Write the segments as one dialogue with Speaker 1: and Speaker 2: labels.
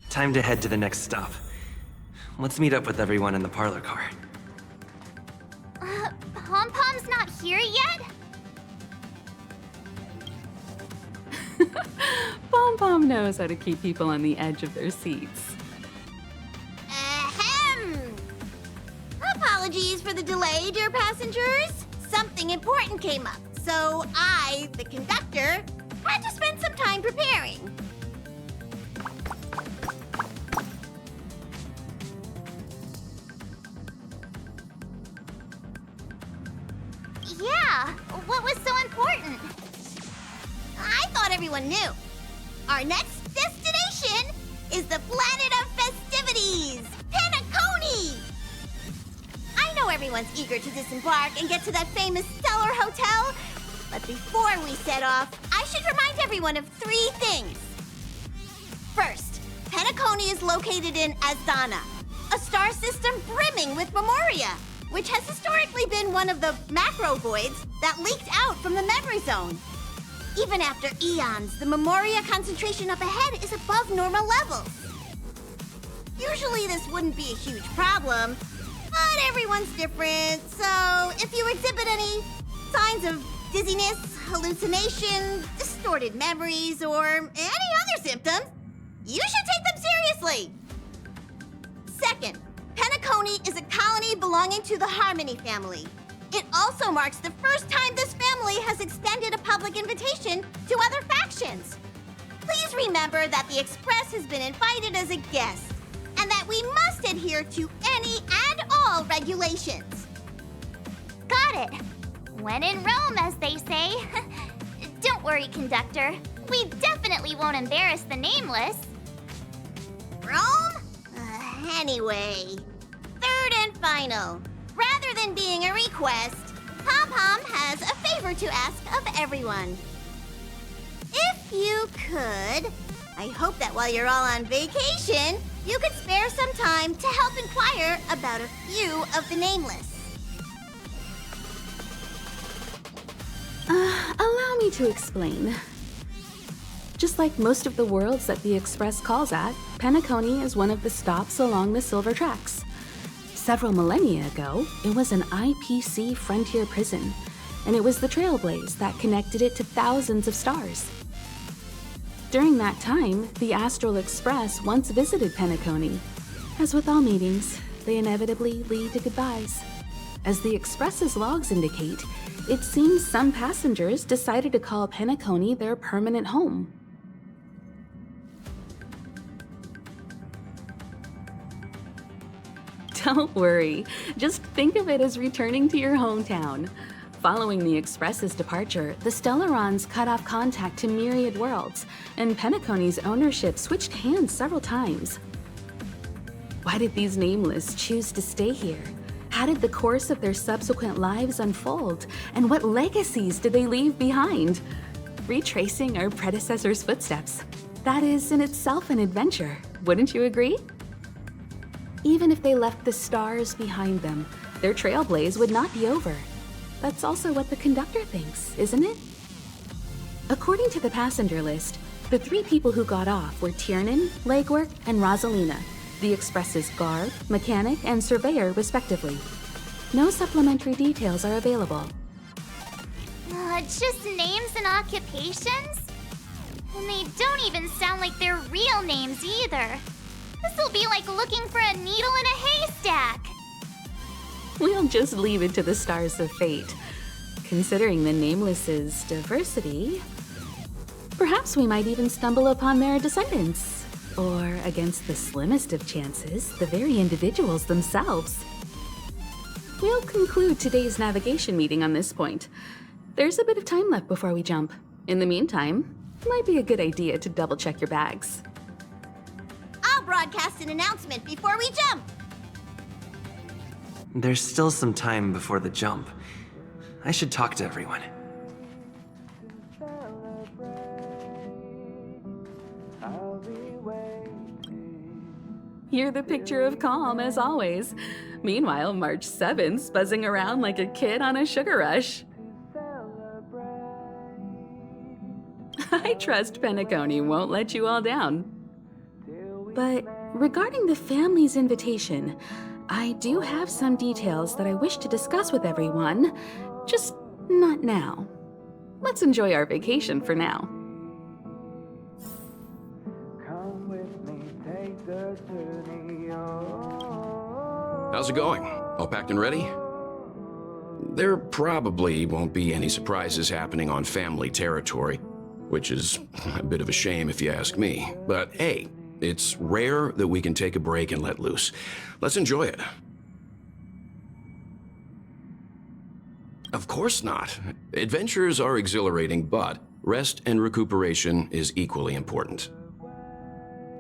Speaker 1: Time to head to the next stop. Let's meet up with everyone in the parlor car.
Speaker 2: Pom-Pom's not here yet?
Speaker 3: Pom-Pom knows how to keep people on the edge of their seats.
Speaker 2: Ahem! Apologies for the delay, dear passengers. Something important came up, so I, the conductor, had to spend some time preparing. Yeah, what was so important? I thought everyone knew. Our next destination is the planet of festivities, Penacony! I know everyone's eager to disembark and get to that famous Stellar Hotel, but before we set off, I should remind everyone of 3 things. First, Penacony is located in Azdana, a star system brimming with Memoria, which has historically been one of the macro voids that leaked out from the memory zone. Even after eons, the Memoria concentration up ahead is above normal levels. Usually this wouldn't be a huge problem, but everyone's different, so if you exhibit any signs of dizziness, hallucination, distorted memories, or any other symptoms, you should take them seriously. Second, Penacony is a colony belonging to the Harmony family. It also marks the first time this family has extended a public invitation to other factions. Please remember that the Express has been invited as a guest, and that we must adhere to any and all regulations.
Speaker 4: Got it. When in Rome, as they say. Don't worry, conductor. We definitely won't embarrass the nameless.
Speaker 2: Rome? Anyway, third and final. Rather than being a request, Pom-Pom has a favor to ask of everyone. If you could, I hope that while you're all on vacation, you could spare some time to help inquire about a few of the nameless.
Speaker 3: Allow me to explain. Just like most of the worlds that the Express calls at, Penacony is one of the stops along the Silver Tracks. Several millennia ago, it was an IPC frontier prison, and it was the Trailblaze that connected it to thousands of stars. During that time, the Astral Express once visited Penacony. As with all meetings, they inevitably lead to goodbyes. As the Express's logs indicate, it seems some passengers decided to call Penacony their permanent home. Don't worry, just think of it as returning to your hometown. Following the Express's departure, the Stellarons cut off contact to myriad worlds, and Penacony's ownership switched hands several times. Why did these nameless choose to stay here? How did the course of their subsequent lives unfold? And what legacies did they leave behind? Retracing our predecessors' footsteps. That is in itself an adventure, wouldn't you agree? Even if they left the stars behind them, their trailblaze would not be over. That's also what the conductor thinks, isn't it? According to the passenger list, the 3 people who got off were Tiernan, Legwork, and Rosalina, the Express's guard, mechanic, and surveyor, respectively. No supplementary details are available.
Speaker 4: Just names and occupations? And they don't even sound like their real names either. This'll be like looking for a needle in a haystack.
Speaker 3: We'll just leave it to the stars of fate. Considering the Nameless's diversity, perhaps we might even stumble upon their descendants. Or, against the slimmest of chances, the very individuals themselves. We'll conclude today's navigation meeting on this point. There's a bit of time left before we jump. In the meantime, it might be a good idea to double-check your bags.
Speaker 2: I'll broadcast an announcement before we jump.
Speaker 1: There's still some time before the jump. I should talk to everyone.
Speaker 3: You're the picture of calm, as always. Meanwhile, March 7th's buzzing around like a kid on a sugar rush. I trust Penacony won't let you all down. But regarding the family's invitation, I do have some details that I wish to discuss with everyone, just not now. Let's enjoy our vacation for now.
Speaker 5: How's it going? All packed and ready? There probably won't be any surprises happening on family territory, which is a bit of a shame if you ask me. But hey, it's rare that we can take a break and let loose. Let's enjoy it. Of course not. Adventures are exhilarating, but rest and recuperation is equally important.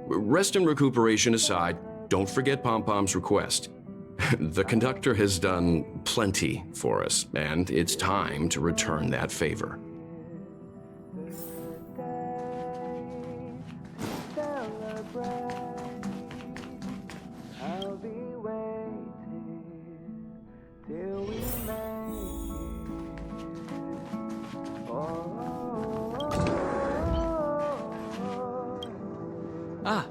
Speaker 5: Rest and recuperation aside, don't forget Pom-Pom's request. The conductor has done plenty for us, and it's time to return that favor.
Speaker 6: Ah,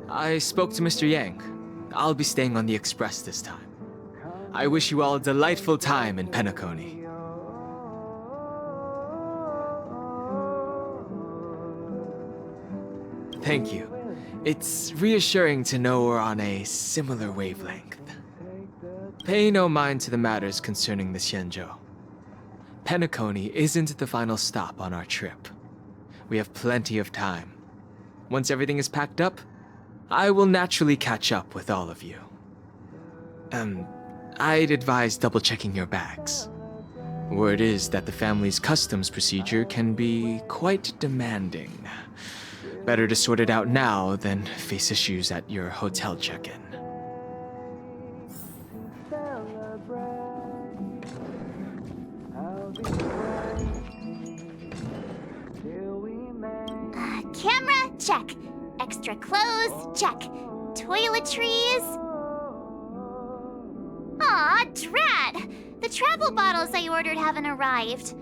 Speaker 6: I spoke to Mr. Yang. I'll be staying on the express this time. I wish you all a delightful time in Penacony. Thank you. It's reassuring to know we're on a similar wavelength. Pay no mind to the matters concerning the Xianzhou. Penacony isn't the final stop on our trip. We have plenty of time. Once everything is packed up, I will naturally catch up with all of you. I'd advise double-checking your bags. Word is that the family's customs procedure can be quite demanding. Better to sort it out now than face issues at your hotel check-in.
Speaker 4: Camera, check. Extra clothes, check. Toiletries. Aw, drat! The travel bottles I ordered haven't arrived.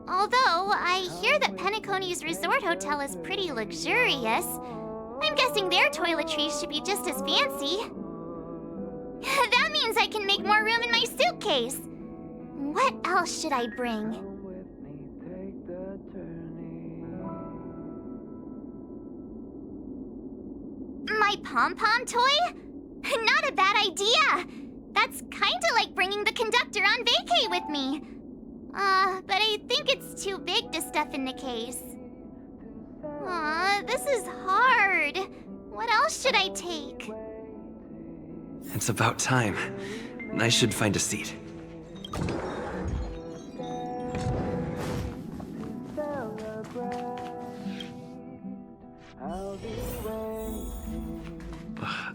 Speaker 4: Although, I hear that Penacony's resort hotel is pretty luxurious. I'm guessing their toiletries should be just as fancy. That means I can make more room in my suitcase. What else should I bring? My pom-pom toy? Not a bad idea! That's kinda like bringing the conductor on vacay with me. But I think it's too big to stuff in the case. Aw, this is hard. What else should I take?
Speaker 1: It's about time. I should find a seat.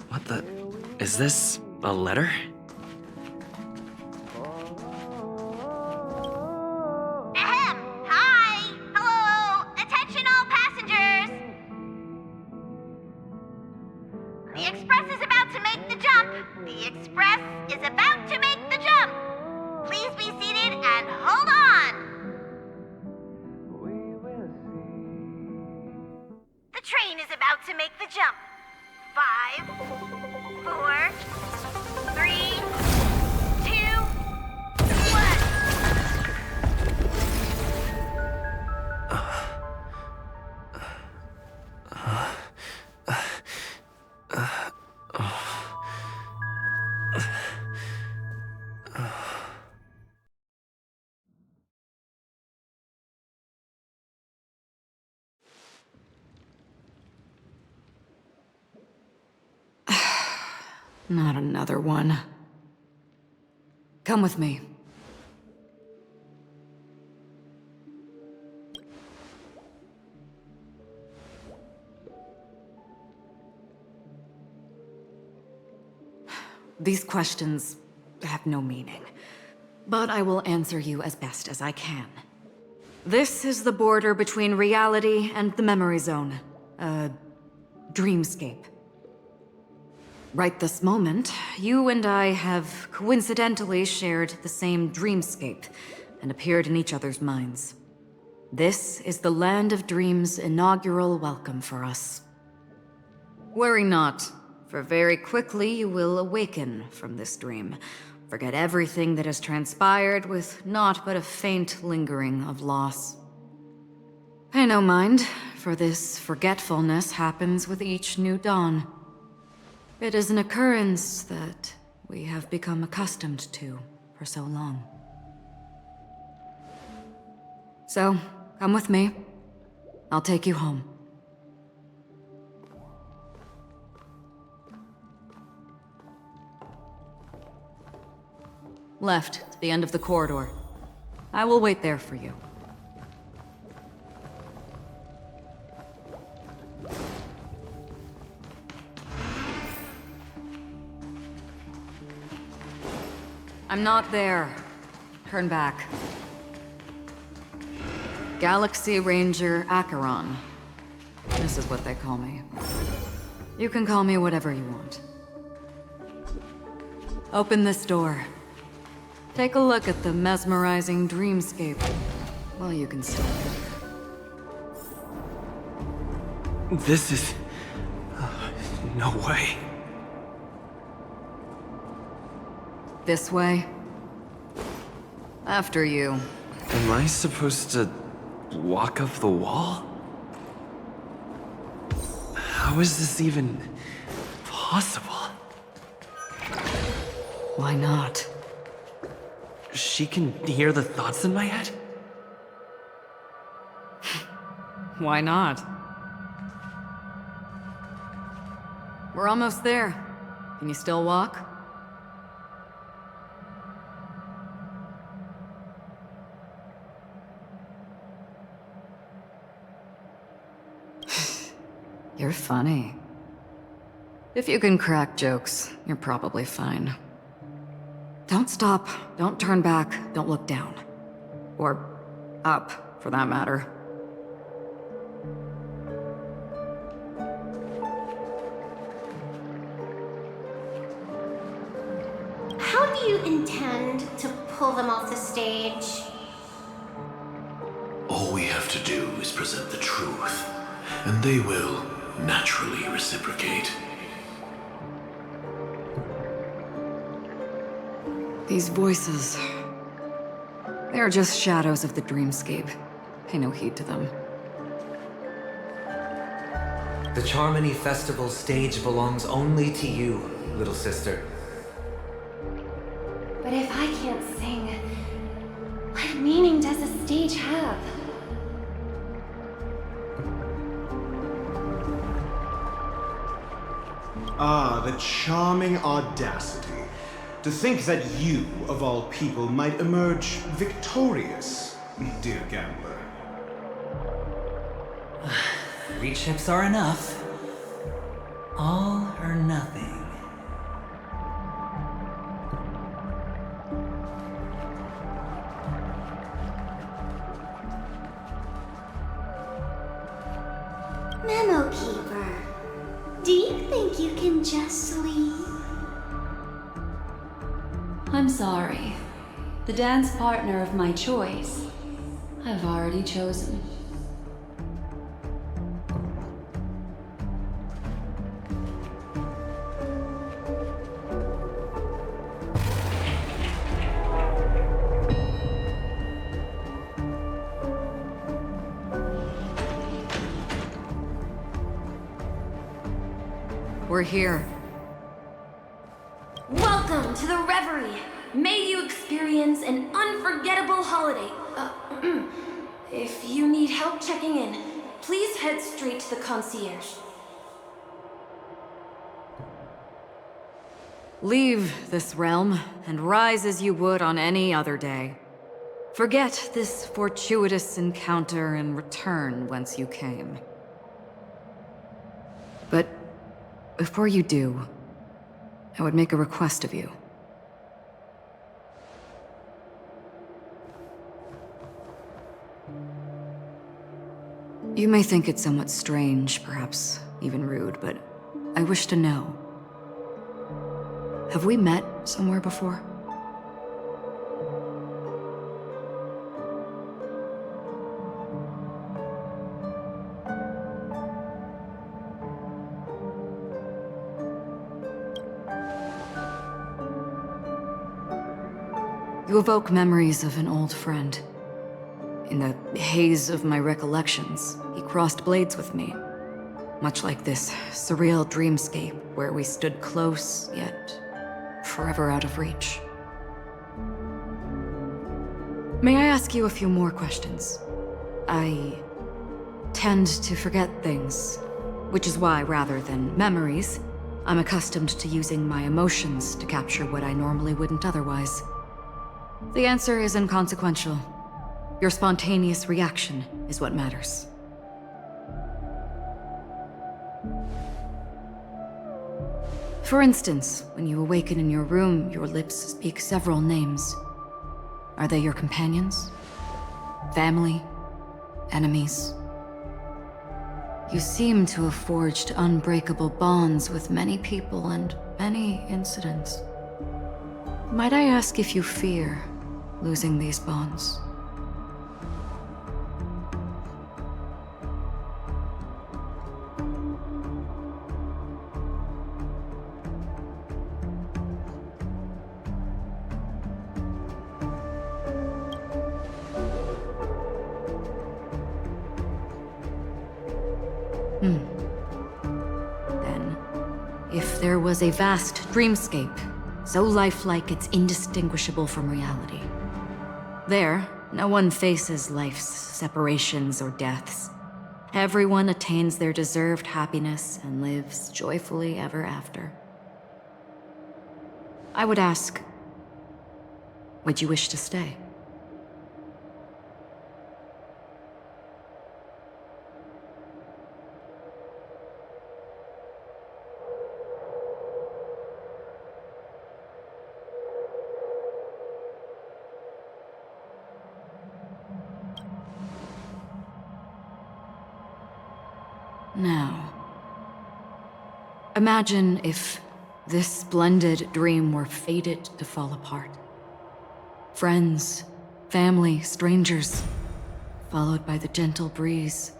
Speaker 1: What the? Is this a letter?
Speaker 2: Ahem! Hi! Hello! Attention all passengers! The express is about to make the jump! The express is about to make the jump! Please be seated and hold on! The train is about to make the jump. 5, 4, 3, 2, 1.
Speaker 7: Not another one. Come with me. These questions have no meaning. But I will answer you as best as I can. This is the border between reality and the memory zone. A dreamscape. Right this moment, you and I have coincidentally shared the same dreamscape and appeared in each other's minds. This is the Land of Dreams' inaugural welcome for us. Worry not, for very quickly you will awaken from this dream. Forget everything that has transpired with naught but a faint lingering of loss. Pay no mind, for this forgetfulness happens with each new dawn. It is an occurrence that we have become accustomed to for so long. So, come with me. I'll take you home. Left, to the end of the corridor. I will wait there for you. I'm not there. Turn back. Galaxy Ranger Acheron. This is what they call me. You can call me whatever you want. Open this door. Take a look at the mesmerizing dreamscape while you can still live.
Speaker 1: This is... no way.
Speaker 7: This way. After you.
Speaker 1: Am I supposed to walk up the wall? How is this even possible?
Speaker 7: Why not?
Speaker 1: She can hear the thoughts in my head?
Speaker 7: Why not? We're almost there. Can you still walk? You're funny. If you can crack jokes, you're probably fine. Don't stop, don't turn back, don't look down. Or up, for that matter.
Speaker 2: How do you intend to pull them off the stage?
Speaker 8: All we have to do is present the truth, and they will naturally reciprocate.
Speaker 7: These voices... they're just shadows of the dreamscape. Pay no heed to them.
Speaker 9: The Charmony Festival stage belongs only to you, little sister.
Speaker 2: But if I can't sing, what meaning does a stage have?
Speaker 10: Ah, the charming audacity. To think that you, of all people, might emerge victorious, dear gambler.
Speaker 9: 3 chips are enough. All or nothing.
Speaker 2: Memo Keeper, do you think you can just leave?
Speaker 3: I'm sorry. The dance partner of my choice, I've already chosen.
Speaker 7: We're here.
Speaker 11: Welcome to the Reverie! May you experience an unforgettable holiday. If you need help checking in, please head straight to the concierge.
Speaker 7: Leave this realm, and rise as you would on any other day. Forget this fortuitous encounter and return whence you came. But before you do, I would make a request of you. You may think it somewhat strange, perhaps even rude, but I wish to know. Have we met somewhere before? You evoke memories of an old friend. In the haze of my recollections, he crossed blades with me. Much like this surreal dreamscape where we stood close, yet forever out of reach. May I ask you a few more questions? I tend to forget things, which is why, rather than memories, I'm accustomed to using my emotions to capture what I normally wouldn't otherwise. The answer is inconsequential. Your spontaneous reaction is what matters. For instance, when you awaken in your room, your lips speak several names. Are they your companions? Family? Enemies? You seem to have forged unbreakable bonds with many people and many incidents. Might I ask if you fear losing these bonds? Then, if there was a vast dreamscape, so lifelike it's indistinguishable from reality, there, no one faces life's separations or deaths. Everyone attains their deserved happiness and lives joyfully ever after. I would ask, would you wish to stay? Now, imagine if this splendid dream were fated to fall apart. Friends, family, strangers, followed by the gentle breeze,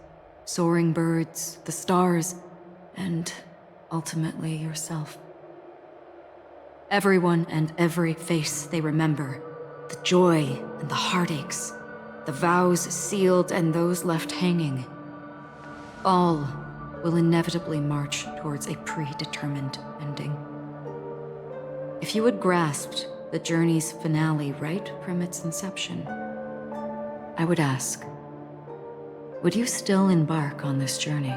Speaker 7: soaring birds, the stars, and ultimately yourself. Everyone and every face they remember, the joy and the heartaches, the vows sealed and those left hanging, all will inevitably march towards a predetermined ending. If you had grasped the journey's finale right from its inception, I would ask, would you still embark on this journey?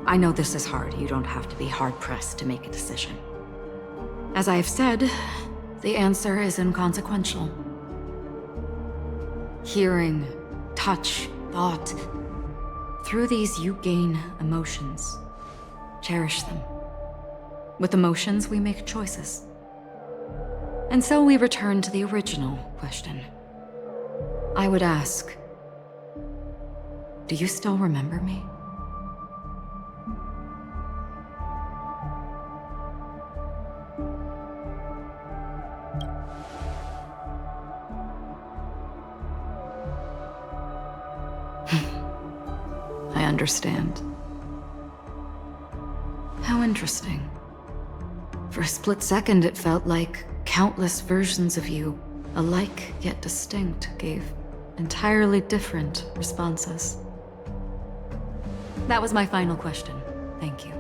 Speaker 7: I know this is hard. You don't have to be hard-pressed to make a decision. As I have said, the answer is inconsequential. Hearing, touch, thought. Through these you gain emotions. Cherish them. With emotions, we make choices. And so we return to the original question. I would ask, do you still remember me? I understand. How interesting. For a split second, it felt like countless versions of you, alike yet distinct, gave entirely different responses. That was my final question. Thank you.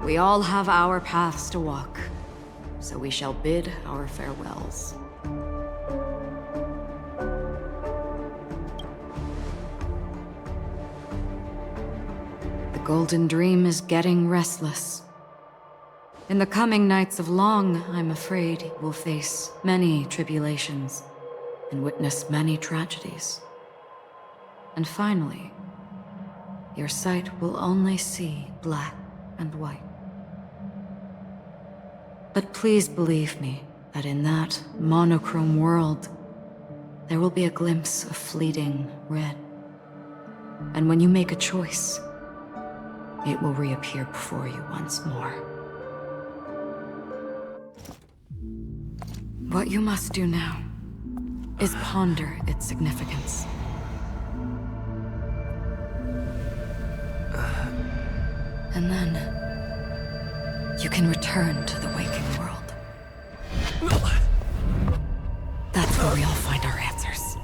Speaker 7: We all have our paths to walk, so we shall bid our farewells. The golden dream is getting restless. In the coming nights of Long, I'm afraid you will face many tribulations and witness many tragedies. And finally, your sight will only see black and white. But please believe me that in that monochrome world, there will be a glimpse of fleeting red. And when you make a choice, it will reappear before you once more. What you must do now is ponder its significance. And then, you can return to the waking world. That's where we all find our answers.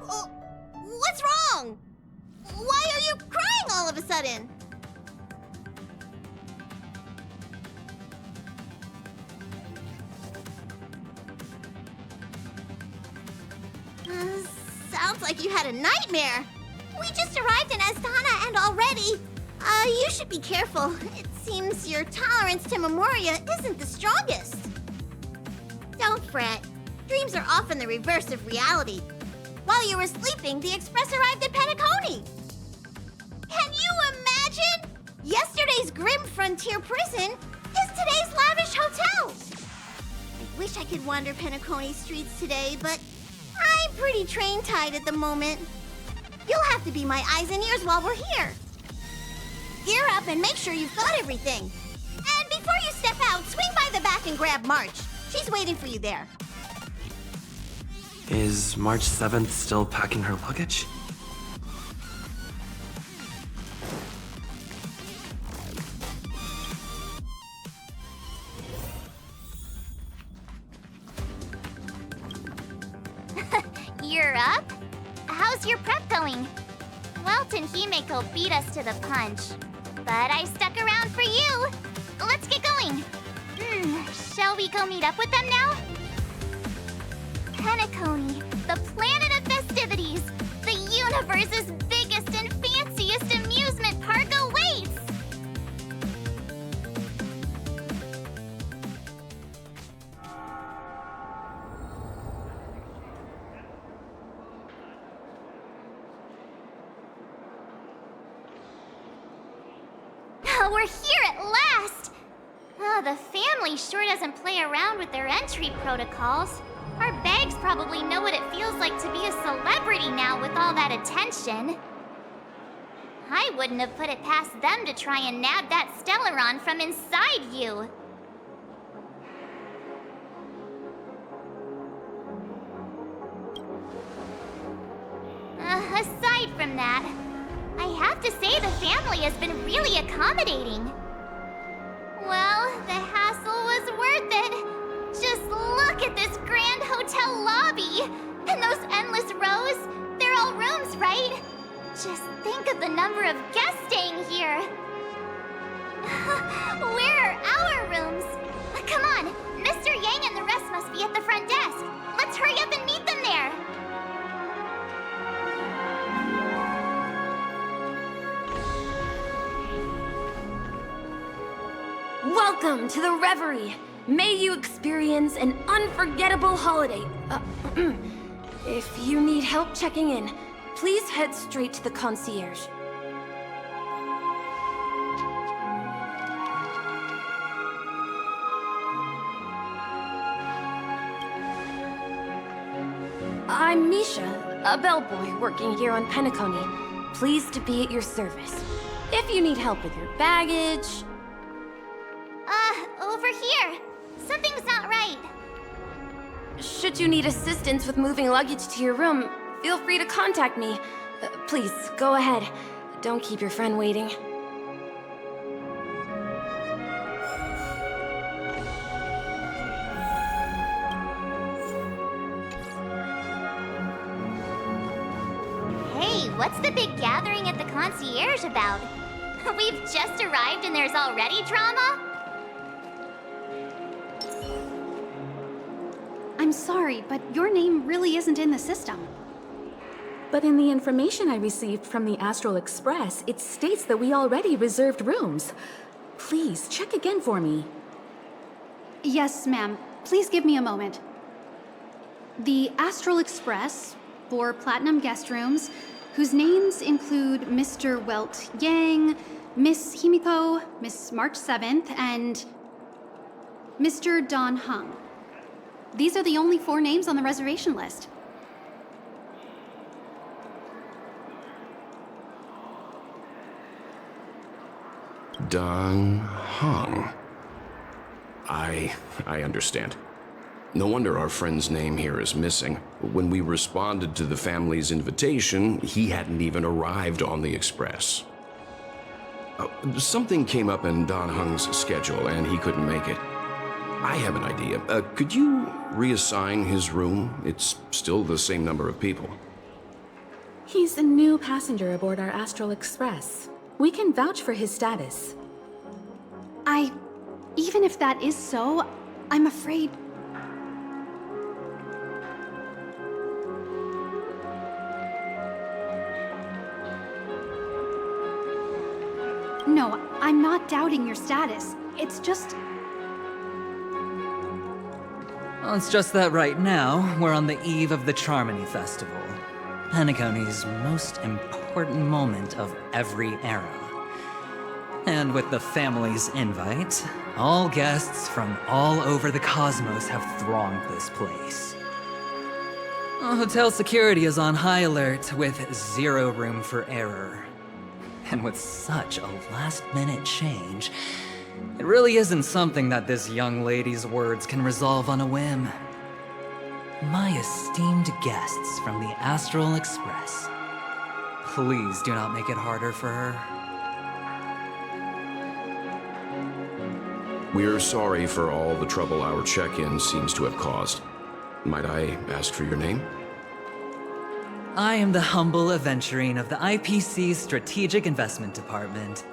Speaker 2: Oh, what's wrong? Why are you crying all of a sudden? Sounds like you had a nightmare. We just arrived in Astana and already... you should be careful. It seems your tolerance to Memoria isn't the strongest. Don't fret. Dreams are often the reverse of reality. While you were sleeping, the Express arrived at Penacony. Can you imagine? Yesterday's grim frontier prison is today's lavish hotel. I wish I could wander Penacony streets today, but I'm pretty train-tied at the moment. You'll have to be my eyes and ears while we're here. Gear up and make sure you've got everything. And before you step out, swing by the back and grab March. She's waiting for you there.
Speaker 1: Is March 7th still packing her luggage?
Speaker 4: You're up? How's your prep going? Welt and Himeko beat us to the punch, but I stuck around for you. Let's get going. Shall we go meet up with them now? Penacony, the planet of festivities, the universe's biggest and fanciest amusement park awaits! We're here at last! Oh, the family sure doesn't play around with their entry protocols. Our bags probably know what it feels like to be a celebrity now with all that attention. I wouldn't have put it past them to try and nab that Stellaron from inside you. Aside from that, I have to say the family has been really accommodating. Well, the hassle was worth it. Just look at this grand hotel lobby. And those endless rows, they're all rooms, right? Just think of the number of guests staying here. Where are our rooms? Come on, Mr. Yang and the rest must be at the front desk. Let's hurry up and meet them there.
Speaker 11: Welcome to the Reverie. May you experience an unforgettable holiday. If you need help checking in, please head straight to the concierge. I'm Misha, a bellboy working here on Penacony. Pleased to be at your service. If you need help with your baggage...
Speaker 4: Over here. Something's not right.
Speaker 11: Should you need assistance with moving luggage to your room, feel free to contact me. Please, go ahead. Don't keep your friend waiting.
Speaker 4: Hey, What's the big gathering at the concierge about? We've just arrived and there's already drama?
Speaker 12: I'm sorry, but your name really isn't in the system.
Speaker 3: But in the information I received from the Astral Express, it states that we already reserved rooms. Please, check again for me.
Speaker 12: Yes, ma'am. Please give me a moment. The Astral Express, 4 platinum guest rooms, whose names include Mr. Welt Yang, Miss Himiko, Miss March 7th, and Mr. Don Hung. These are the only 4 names on the reservation list.
Speaker 5: Don Hung. I understand. No wonder our friend's name here is missing. When we responded to the family's invitation, he hadn't even arrived on the express. Something came up in Don Hung's schedule and he couldn't make it. I have an idea. Could you reassign his room? It's still the same number of people.
Speaker 3: He's a new passenger aboard our Astral Express. We can vouch for his status.
Speaker 12: Even if that is so, I'm afraid... No, I'm not doubting your status. It's just...
Speaker 13: Well, it's just that right now, we're on the eve of the Charmony Festival. Penacony's most important moment of every era. And with the family's invite, all guests from all over the cosmos have thronged this place. Hotel security is on high alert with 0 room for error. And with such a last-minute change, it really isn't something that this young lady's words can resolve on a whim. My esteemed guests from the Astral Express, please do not make it harder for her.
Speaker 5: We're sorry for all the trouble our check-in seems to have caused. Might I ask for your name?
Speaker 13: I am the humble aventurine of the IPC's Strategic Investment Department,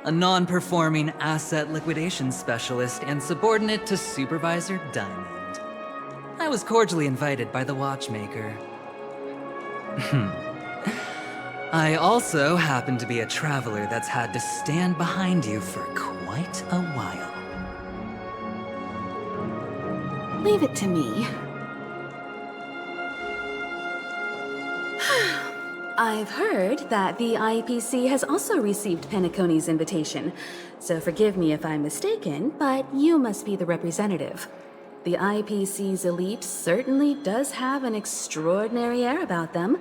Speaker 13: a non-performing asset liquidation specialist and subordinate to Supervisor Diamond. I was cordially invited by the watchmaker. I also happen to be a traveler that's had to stand behind you for quite a while.
Speaker 3: Leave it to me. I've heard that the IPC has also received Penacony's invitation, so forgive me if I'm mistaken, but you must be the representative. The IPC's elite certainly does have an extraordinary air about them.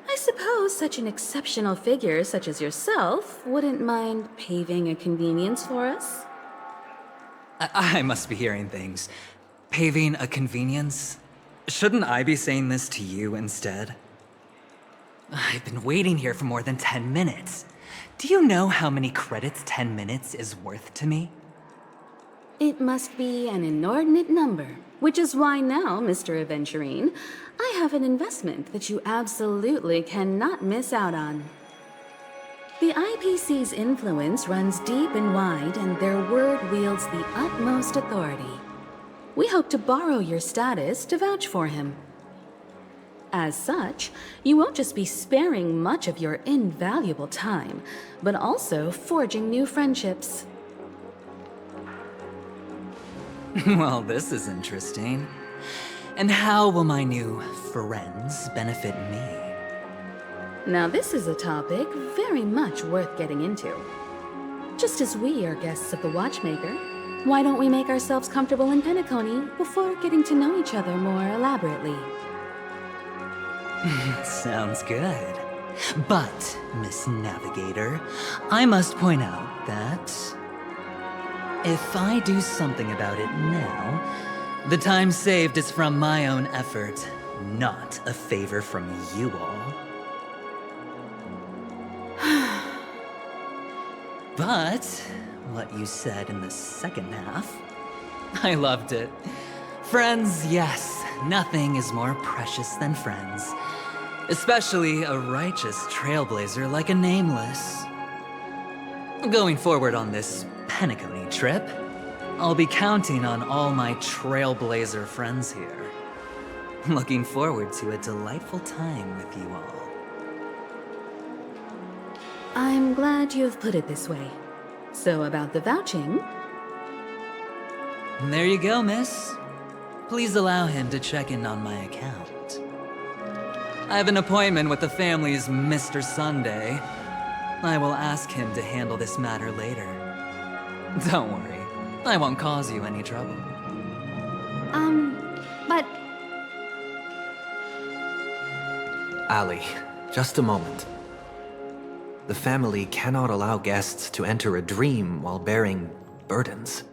Speaker 3: I suppose such an exceptional figure such as yourself wouldn't mind paving a convenience for us?
Speaker 13: I must be hearing things. Paving a convenience? Shouldn't I be saying this to you instead? I've been waiting here for more than 10 minutes. Do you know how many credits 10 minutes is worth to me?
Speaker 3: It must be an inordinate number, which is why now, Mr. Aventurine, I have an investment that you absolutely cannot miss out on. The IPC's influence runs deep and wide, and their word wields the utmost authority. We hope to borrow your status to vouch for him. As such, you won't just be sparing much of your invaluable time, but also forging new friendships.
Speaker 13: Well, this is interesting. And how will my new friends benefit me?
Speaker 3: Now this is a topic very much worth getting into. Just as we are guests of the Watchmaker, why don't we make ourselves comfortable in Penacony before getting to know each other more elaborately?
Speaker 13: Sounds good. But, Miss Navigator, I must point out that if I do something about it now, the time saved is from my own effort, not a favor from you all. But what you said in the second half, I loved it. Friends, yes, nothing is more precious than friends. Especially a righteous trailblazer like a Nameless. Going forward on this Penacony trip, I'll be counting on all my trailblazer friends here. Looking forward to a delightful time with you all.
Speaker 3: I'm glad you've put it this way. So about the vouching...
Speaker 13: There you go, miss. Please allow him to check in on my account. I have an appointment with the family's Mr. Sunday. I will ask him to handle this matter later. Don't worry, I won't cause you any trouble.
Speaker 12: But...
Speaker 9: Ali, just a moment. The family cannot allow guests to enter a dream while bearing burdens.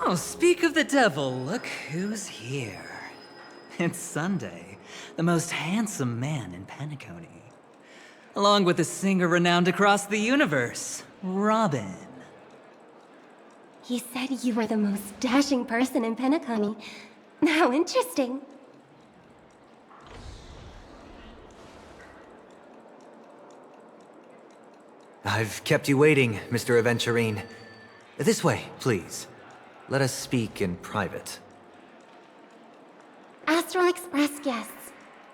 Speaker 13: Oh, speak of the devil, look who's here. It's Sunday, the most handsome man in Penacony. Along with a singer renowned across the universe, Robin.
Speaker 11: He said you were the most dashing person in Penacony. How interesting.
Speaker 9: I've kept you waiting, Mr. Aventurine. This way, please. Let us speak in private.
Speaker 11: Astral Express guests,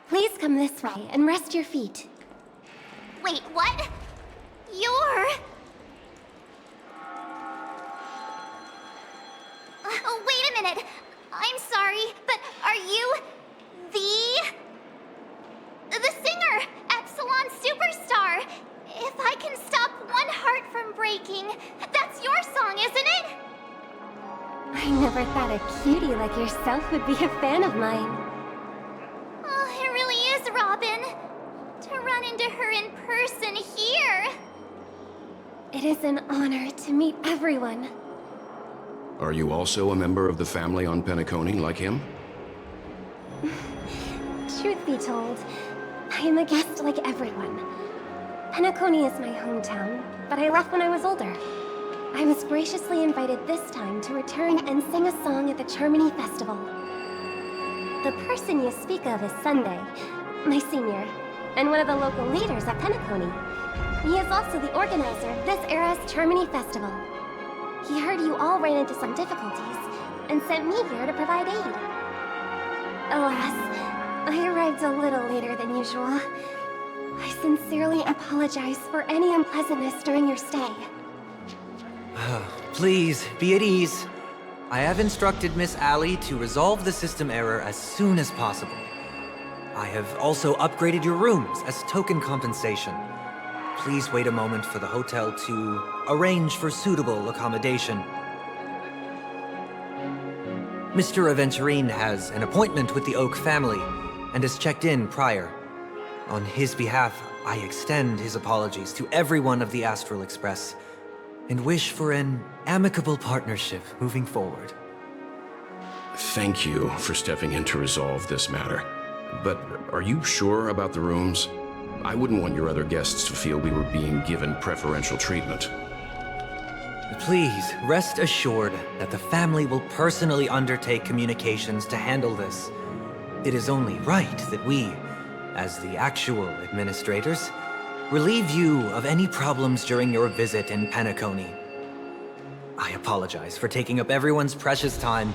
Speaker 11: please come this way and rest your feet.
Speaker 2: Wait, what? You're... Oh, wait a minute. I'm sorry, but are you... The singer, Epsilon Superstar? If I can stop one heart from breaking, that's your song, isn't it?
Speaker 11: I never thought a cutie like yourself would be a fan of mine.
Speaker 2: Oh, it really is, Robin. To run into her in person here.
Speaker 11: It is an honor to meet everyone.
Speaker 5: Are you also a member of the family on Penacony like him?
Speaker 11: Truth be told, I am a guest like everyone. Penacony is my hometown, but I left when I was older. I was graciously invited this time to return and sing a song at the Charmony Festival. The person you speak of is Sunday, my senior, and one of the local leaders at Penacony. He is also the organizer of this era's Charmony Festival. He heard you all ran into some difficulties, and sent me here to provide aid. Alas, I arrived a little later than usual. I sincerely apologize for any unpleasantness during your stay.
Speaker 9: Please, be at ease. I have instructed Miss Ali to resolve the system error as soon as possible. I have also upgraded your rooms as token compensation. Please wait a moment for the hotel to arrange for suitable accommodation. Mr. Aventurine has an appointment with the Oak family and has checked in prior. On his behalf, I extend his apologies to everyone of the Astral Express and wish for an amicable partnership moving forward.
Speaker 5: Thank you for stepping in to resolve this matter. But are you sure about the rooms? I wouldn't want your other guests to feel we were being given preferential treatment.
Speaker 9: Please, rest assured that the family will personally undertake communications to handle this. It is only right that we, as the actual administrators, relieve you of any problems during your visit in Penacony. I apologize for taking up everyone's precious time,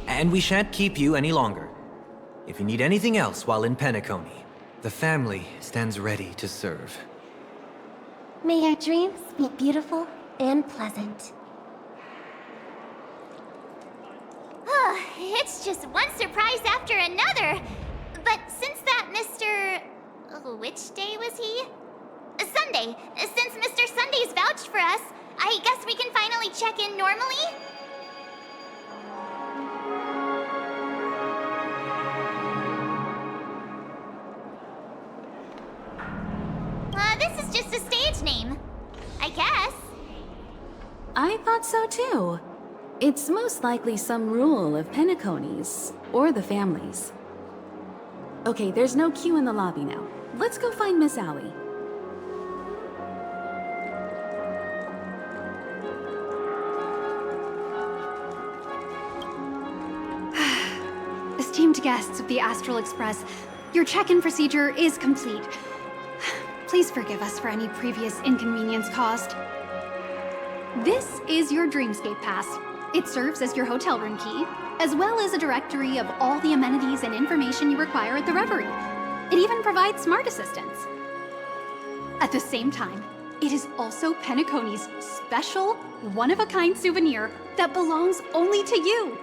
Speaker 9: and we shan't keep you any longer. If you need anything else while in Penacony, the family stands ready to serve.
Speaker 11: May your dreams be beautiful and pleasant.
Speaker 2: It's just one surprise after another. But since that Mr... which day was he? Sunday. Since Mr. Sunday's vouched for us, I guess we can finally check in normally? This is just a stage name. I guess.
Speaker 3: I thought so too. It's most likely some rule of Penacony's, or the family's. Okay, there's no queue in the lobby now. Let's go find Miss Ali.
Speaker 12: Esteemed guests of the Astral Express, Your check-in procedure is complete. Please forgive us for any previous inconvenience caused. This is your Dreamscape Pass. It serves as your hotel room key, as well as a directory of all the amenities and information you require at the Reverie. It even provides smart assistance. At the same time, it is also Penacony's special, one-of-a-kind souvenir that belongs only to you.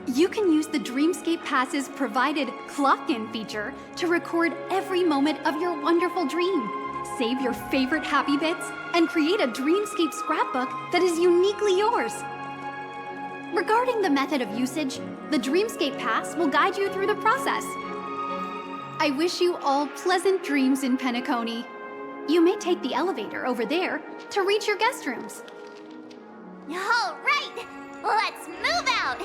Speaker 12: You can use the Dreamscape Pass's provided clock-in feature to record every moment of your wonderful dream, save your favorite happy bits, and create a Dreamscape scrapbook that is uniquely yours. Regarding the method of usage, the Dreamscape Pass will guide you through the process. I wish you all pleasant dreams in Penacony. You may take the elevator over there to reach your guest rooms.
Speaker 4: All right, let's move out!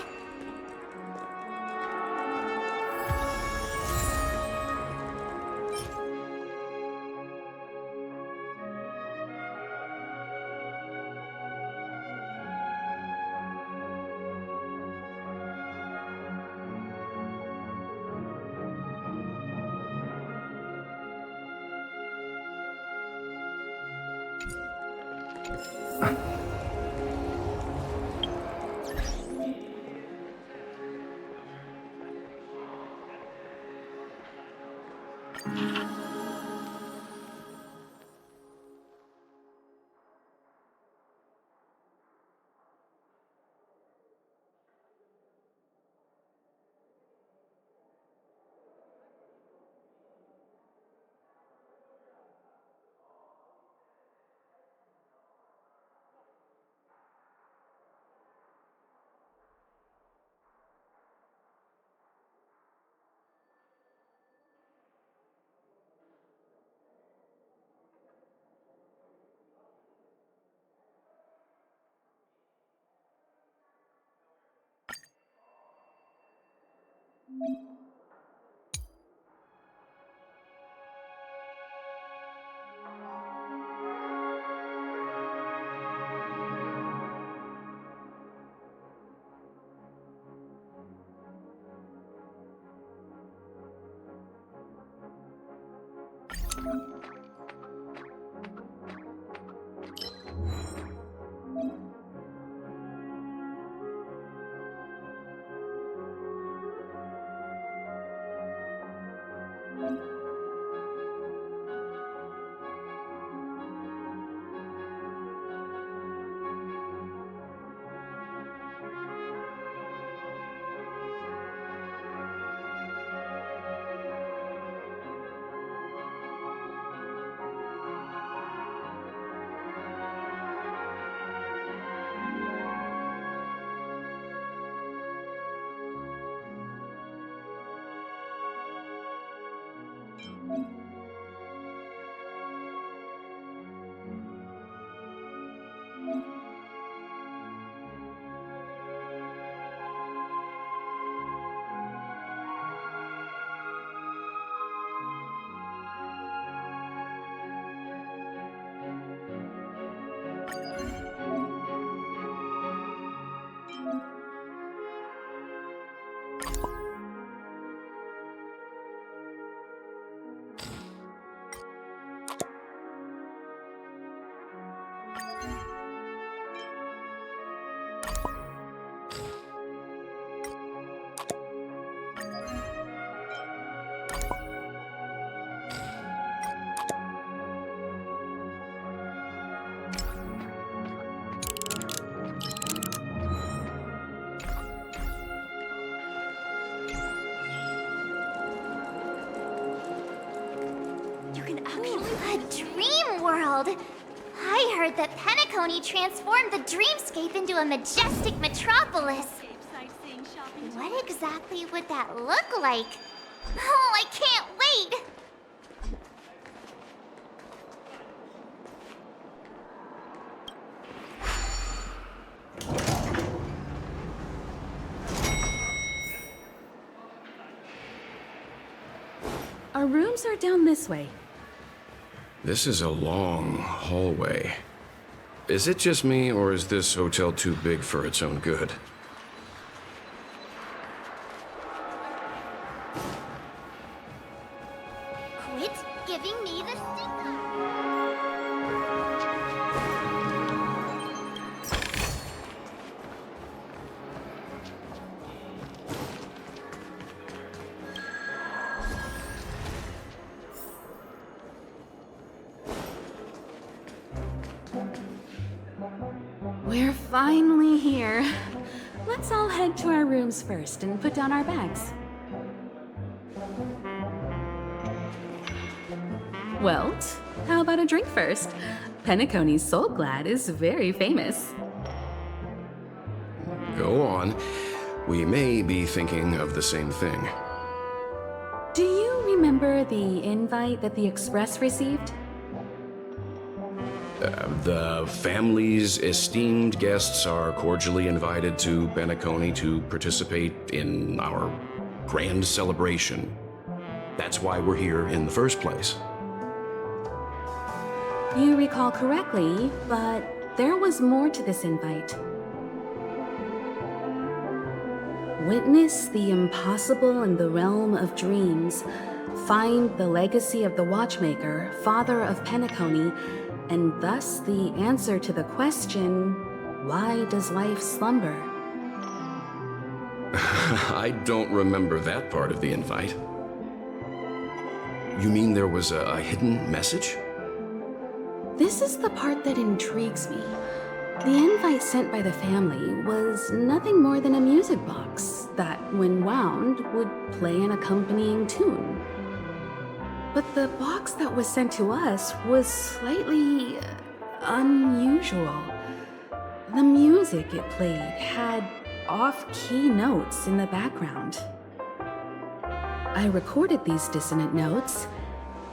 Speaker 4: A dream world! I heard that Penacony transformed the dreamscape into a majestic metropolis. What exactly would that look like? Oh, I can't wait!
Speaker 3: Our rooms are down this way.
Speaker 5: This is a long hallway. Is it just me, or is this hotel too big for its own good?
Speaker 3: We're finally here. Let's all head to our rooms first and put down our bags. Welt, how about a drink first? Penacony's Soul Glad is very famous.
Speaker 5: Go on. We may be thinking of the same thing.
Speaker 3: Do you remember the invite that the Express received?
Speaker 5: The family's esteemed guests are cordially invited to Penacony to participate in our grand celebration. That's why we're here in the first place.
Speaker 3: You recall correctly, but there was more to this invite. Witness the impossible in the realm of dreams. Find the legacy of the Watchmaker, father of Penacony, and thus the answer to the question, why does life slumber?
Speaker 5: I don't remember that part of the invite. You mean there was a hidden message?
Speaker 3: This is the part that intrigues me. The invite sent by the family was nothing more than a music box that, when wound, would play an accompanying tune. But the box that was sent to us was slightly unusual. The music it played had off-key notes in the background. I recorded these dissonant notes,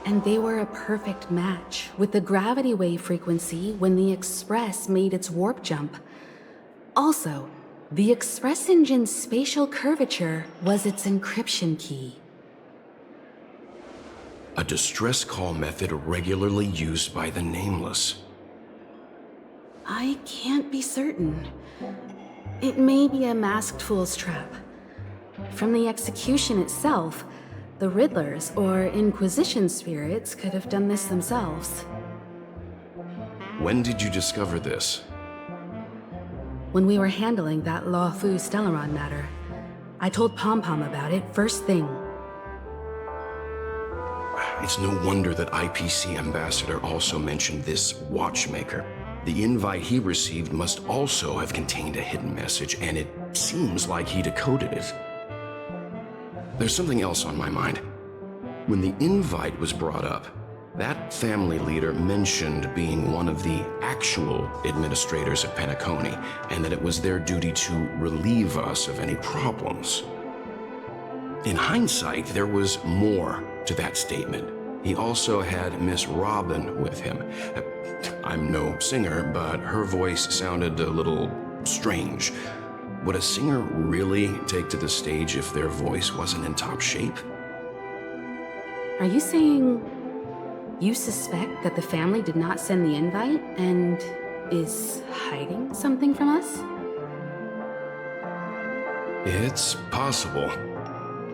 Speaker 3: and they were a perfect match with the gravity wave frequency when the Express made its warp jump. Also, the Express engine's spatial curvature was its encryption key.
Speaker 5: A distress call method regularly used by the Nameless.
Speaker 3: I can't be certain. It may be a masked fool's trap. From the execution itself, the Riddlers or Inquisition spirits could have done this themselves.
Speaker 5: When did you discover this?
Speaker 3: When we were handling that Law Fu Stellaron matter, I told Pom Pom about it first thing.
Speaker 5: It's no wonder that IPC Ambassador also mentioned this Watchmaker. The invite he received must also have contained a hidden message, and it seems like he decoded it. There's something else on my mind. When the invite was brought up, that family leader mentioned being one of the actual administrators of Penacony, and that it was their duty to relieve us of any problems. In hindsight, there was more to that statement. He also had Miss Robin with him. I'm no singer, but her voice sounded a little strange. Would a singer really take to the stage if their voice wasn't in top shape?
Speaker 3: Are you saying you suspect that the family did not send the invite and is hiding something from us?
Speaker 5: It's possible.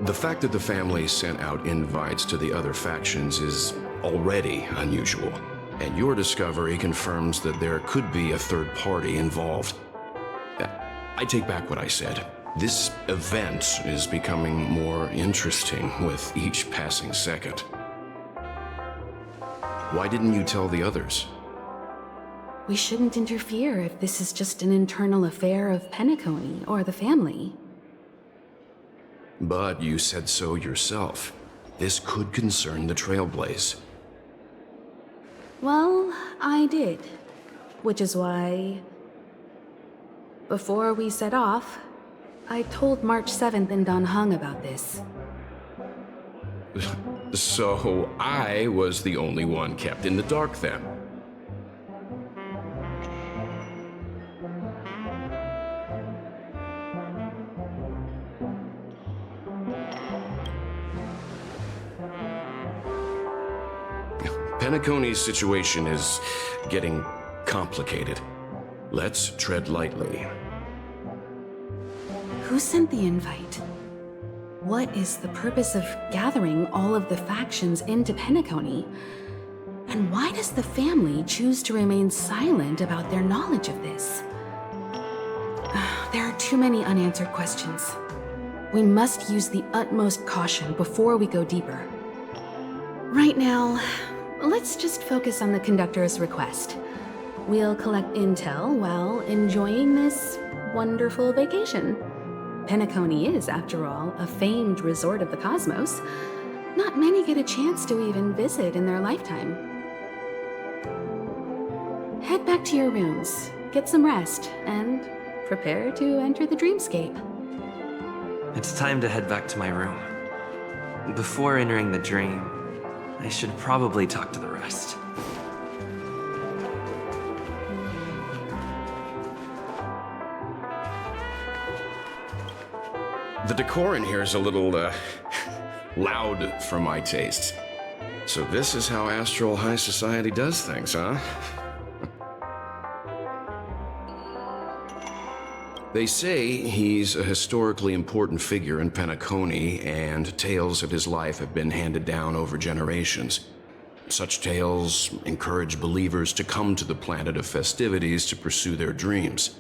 Speaker 5: The fact that the family sent out invites to the other factions is already unusual, and your discovery confirms that there could be a third party involved. I take back what I said. This event is becoming more interesting with each passing second. Why didn't you tell the others?
Speaker 3: We shouldn't interfere if this is just an internal affair of Penacony or the family.
Speaker 5: But you said so yourself. This could concern the Trailblaze.
Speaker 3: Well, I did. Which is why, before we set off, I told March 7th and Don Hung about this.
Speaker 5: So I was the only one kept in the dark then. Penacony's situation is getting complicated. Let's tread lightly.
Speaker 3: Who sent the invite? What is the purpose of gathering all of the factions into Penacony? And why does the family choose to remain silent about their knowledge of this? There are too many unanswered questions. We must use the utmost caution before we go deeper. Right now, let's just focus on the conductor's request. We'll collect intel while enjoying this wonderful vacation. Penacony is, after all, a famed resort of the cosmos. Not many get a chance to even visit in their lifetime. Head back to your rooms, get some rest, and prepare to enter the dreamscape.
Speaker 1: It's time to head back to my room. Before entering the dream, I should probably talk to the rest.
Speaker 5: The decor in here is a little, loud for my taste. So this is how Astral High Society does things, huh? They say he's a historically important figure in Penacony, and tales of his life have been handed down over generations. Such tales encourage believers to come to the planet of festivities to pursue their dreams.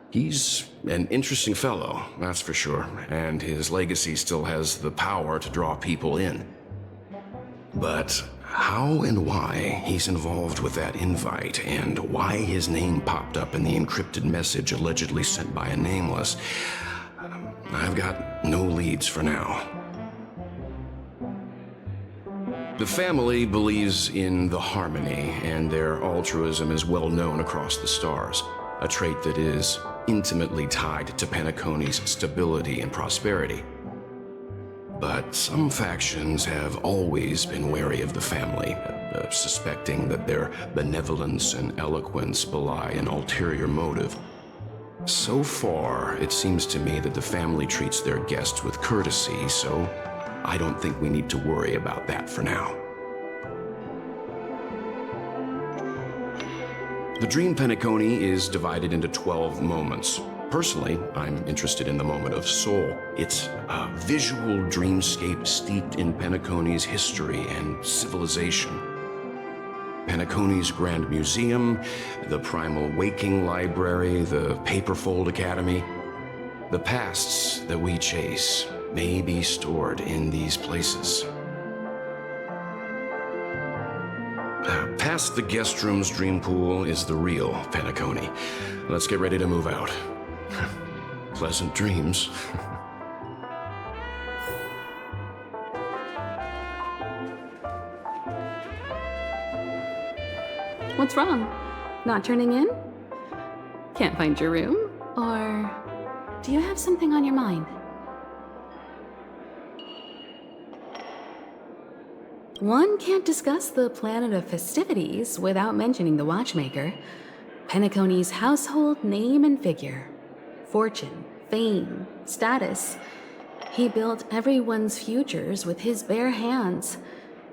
Speaker 5: He's an interesting fellow, that's for sure, and his legacy still has the power to draw people in. But how and why he's involved with that invite, and why his name popped up in the encrypted message allegedly sent by a nameless, I've got no leads for now. The family believes in the harmony, and their altruism is well known across the stars, a trait that is intimately tied to Penacony's stability and prosperity. But some factions have always been wary of the family, suspecting that their benevolence and eloquence belie an ulterior motive. So far, it seems to me that the family treats their guests with courtesy, so I don't think we need to worry about that for now. The Dream Penacony is divided into 12 moments. Personally, I'm interested in the moment of Soul. It's a visual dreamscape steeped in Penacony's history and civilization. Penacony's Grand Museum, the Primal Waking Library, the Paperfold Academy. The pasts that we chase may be stored in these places. Past the guest room's dream pool is the real Penacony. Let's get ready to move out. Pleasant dreams.
Speaker 3: What's wrong? Not turning in? Can't find your room? Or do you have something on your mind? One can't discuss the planet of festivities without mentioning the Watchmaker, Penacony's household name and figure. Fortune, fame, status. He built everyone's futures with his bare hands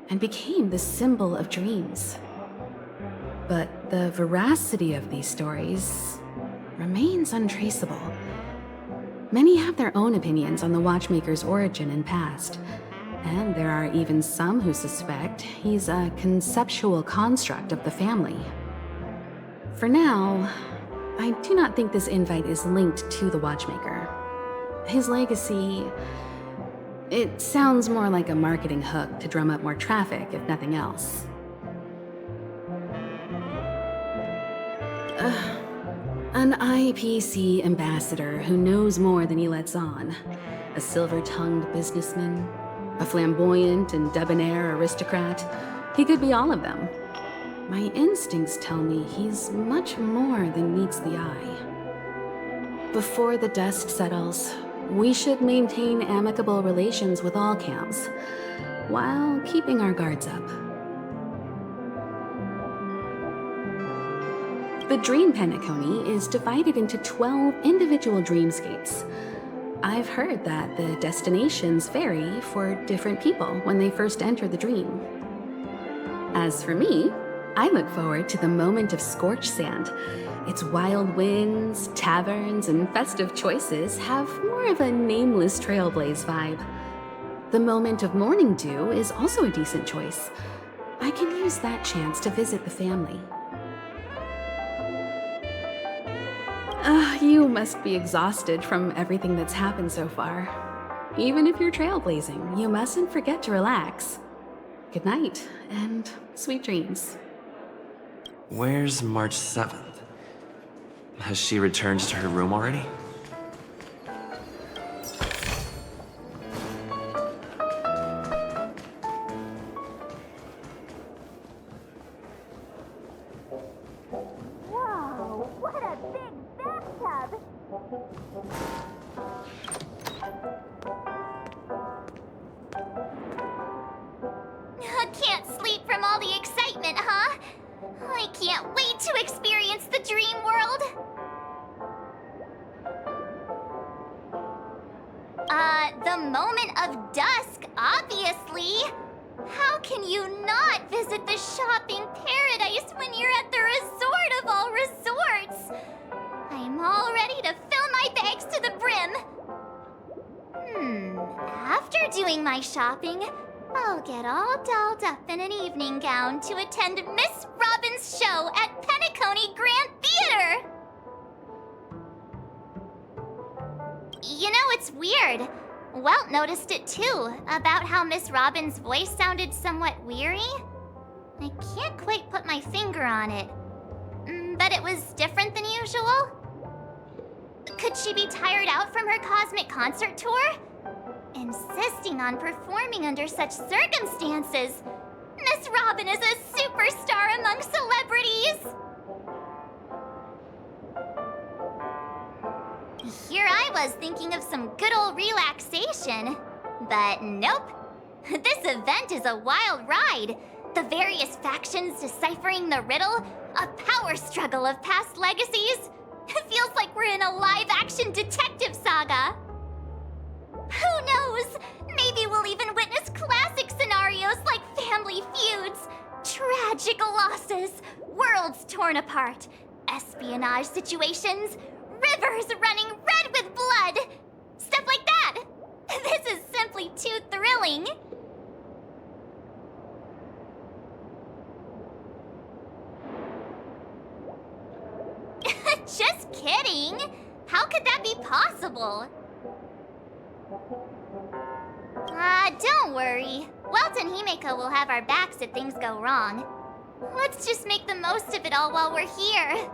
Speaker 3: and became the symbol of dreams. But the veracity of these stories remains untraceable. Many have their own opinions on the Watchmaker's origin and past, and there are even some who suspect he's a conceptual construct of the family. For now, I do not think this invite is linked to the Watchmaker. His legacy, it sounds more like a marketing hook to drum up more traffic, if nothing else. An IPC ambassador who knows more than he lets on. A silver-tongued businessman. A flamboyant and debonair aristocrat. He could be all of them. My instincts tell me he's much more than meets the eye. Before the dust settles, we should maintain amicable relations with all camps, while keeping our guards up. The Dream Penacony is divided into 12 individual dreamscapes. I've heard that the destinations vary for different people when they first enter the dream. As for me, I look forward to the moment of scorched sand. Its wild winds, taverns, and festive choices have more of a nameless trailblaze vibe. The moment of morning dew is also a decent choice. I can use that chance to visit the family. You must be exhausted from everything that's happened so far. Even if you're trailblazing, you mustn't forget to relax. Good night, and sweet dreams.
Speaker 1: Where's March 7th? Has she returned to her room already?
Speaker 2: Whoa, what a big bathtub!
Speaker 4: Can't sleep from all the excitement, huh? I can't wait to experience the dream world! The moment of dusk, obviously! How can you not visit the shopping paradise when you're at the resort of all resorts? I'm all ready to fill my bags to the brim. After doing my shopping, I'll get all dolled up in an evening gown to attend Miss Robin's show at Penacony Grand Theater! You know, it's weird. Welt noticed it too, about how Miss Robin's voice sounded somewhat weary. I can't quite put my finger on it, but it was different than usual. Could she be tired out from her cosmic concert tour? Insisting on performing under such circumstances. Miss Robin is a superstar among celebrities! Here I was thinking of some good old relaxation. But nope. This event is a wild ride. The various factions deciphering the riddle, a power struggle of past legacies. It feels like we're in a live-action detective saga. Who knows? Maybe we'll even witness classic scenarios like family feuds, tragic losses, worlds torn apart, espionage situations, rivers running red with blood. Stuff like that. This is simply too thrilling. Just kidding. How could that be possible? Don't worry. Welt and Himeko will have our backs if things go wrong. Let's just make the most of it all while we're here.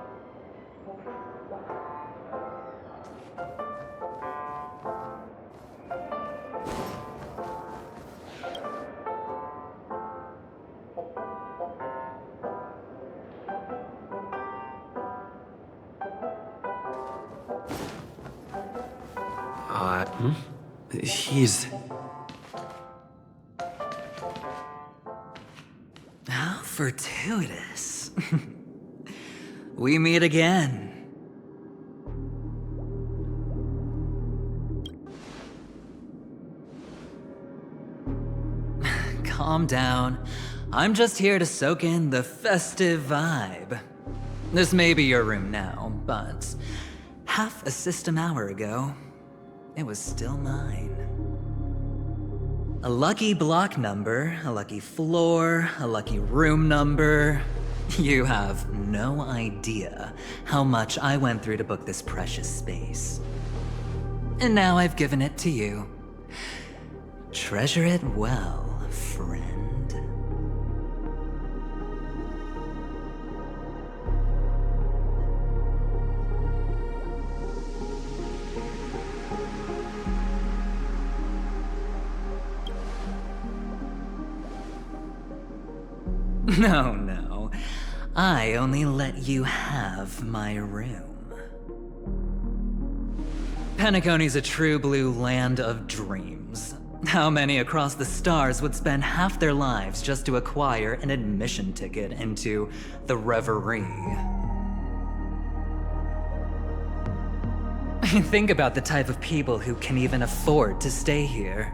Speaker 1: He's...
Speaker 13: How fortuitous. We meet again. Calm down. I'm just here to soak in the festive vibe. This may be your room now, but half a system hour ago, it was still mine. A lucky block number, a lucky floor, a lucky room number. You have no idea how much I went through to book this precious space. And now I've given it to you. Treasure it well, friend. No. I only let you have my room. Penacony's a true blue land of dreams. How many across the stars would spend half their lives just to acquire an admission ticket into the Reverie? Think about the type of people who can even afford to stay here.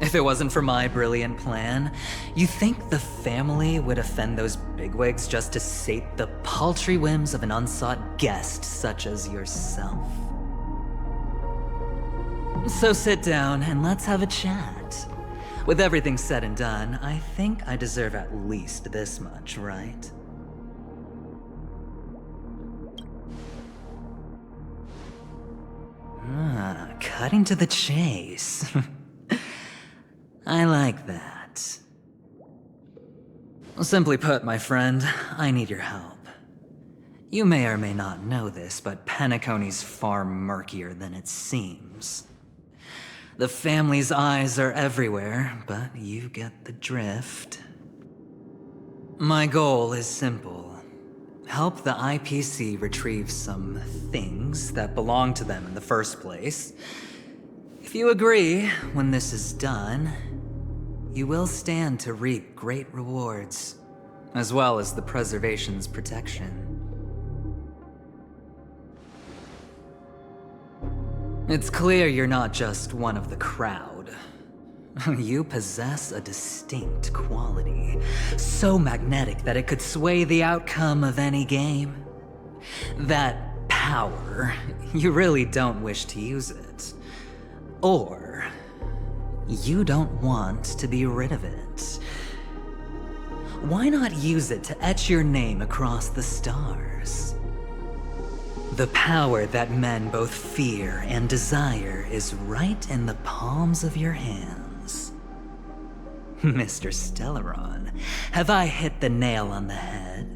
Speaker 13: If it wasn't for my brilliant plan, you think the family would offend those bigwigs just to sate the paltry whims of an unsought guest such as yourself? So sit down and let's have a chat. With everything said and done, I think I deserve at least this much, right? Cutting to the chase. I like that. Simply put, my friend, I need your help. You may or may not know this, but Penacony's far murkier than it seems. The family's eyes are everywhere, but you get the drift. My goal is simple. Help the IPC retrieve some things that belong to them in the first place. If you agree, when this is done, you will stand to reap great rewards, as well as the preservation's protection. It's clear you're not just one of the crowd. You possess a distinct quality, so magnetic that it could sway the outcome of any game. That power, you really don't wish to use it. Or, you don't want to be rid of it. Why not use it to etch your name across the stars? The power that men both fear and desire is right in the palms of your hands. Mr. Stellaron, have I hit the nail on the head?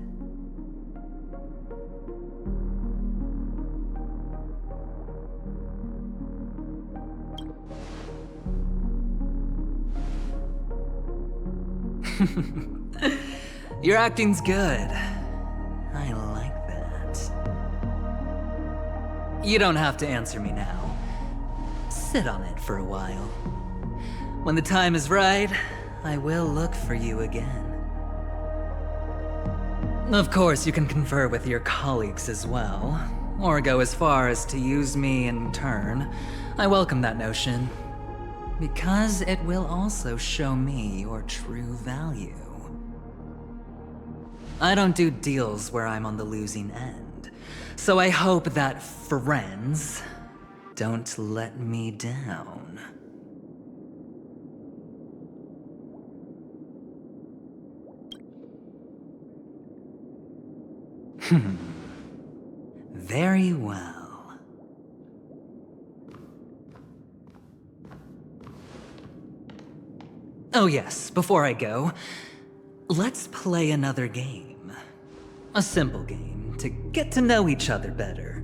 Speaker 13: Your acting's good. I like that. You don't have to answer me now. Sit on it for a while. When the time is right, I will look for you again. Of course, you can confer with your colleagues as well, or go as far as to use me in turn. I welcome that notion, because it will also show me your true value. I don't do deals where I'm on the losing end, so I hope that friends don't let me down. Very well. Oh yes, before I go, let's play another game. A simple game to get to know each other better.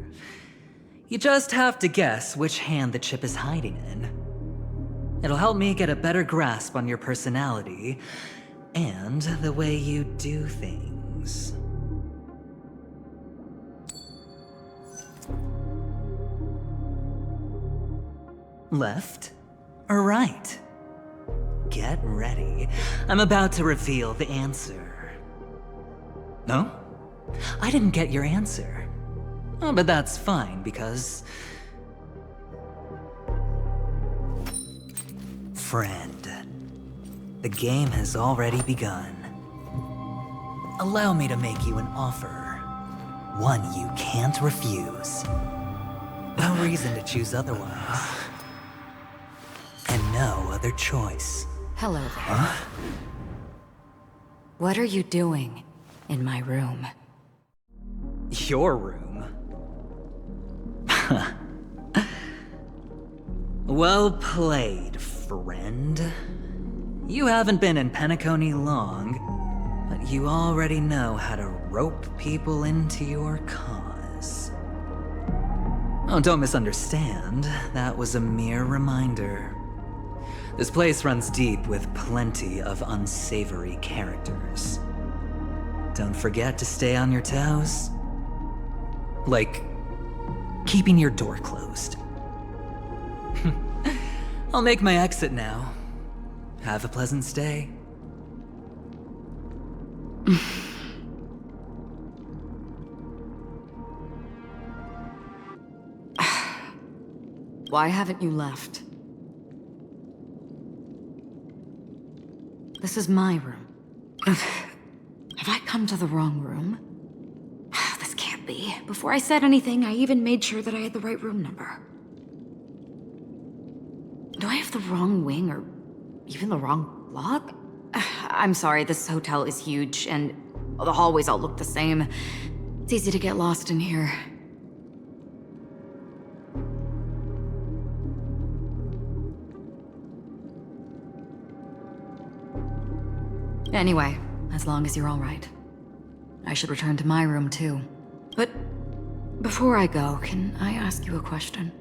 Speaker 13: You just have to guess which hand the chip is hiding in. It'll help me get a better grasp on your personality and the way you do things. Left or right? Get ready. I'm about to reveal the answer. No? I didn't get your answer. Oh, but that's fine, because... Friend, the game has already begun. Allow me to make you an offer. One you can't refuse. No reason to choose otherwise. And no other choice.
Speaker 7: Hello there.
Speaker 13: Huh?
Speaker 7: What are you doing in my room?
Speaker 13: Your room? Well played, friend. You haven't been in Penacony long, but you already know how to rope people into your cause. Oh, don't misunderstand. That was a mere reminder. This place runs deep with plenty of unsavory characters. Don't forget to stay on your toes. Like, keeping your door closed. I'll make my exit now. Have a pleasant stay.
Speaker 7: Why haven't you left? This is my room. Have I come to the wrong room? This can't be. Before I said anything, I even made sure that I had the right room number. Do I have the wrong wing or even the wrong block? I'm sorry, this hotel is huge and the hallways all look the same. It's easy to get lost in here. Anyway, as long as you're all right. I should return to my room too. But before I go, can I ask you a question?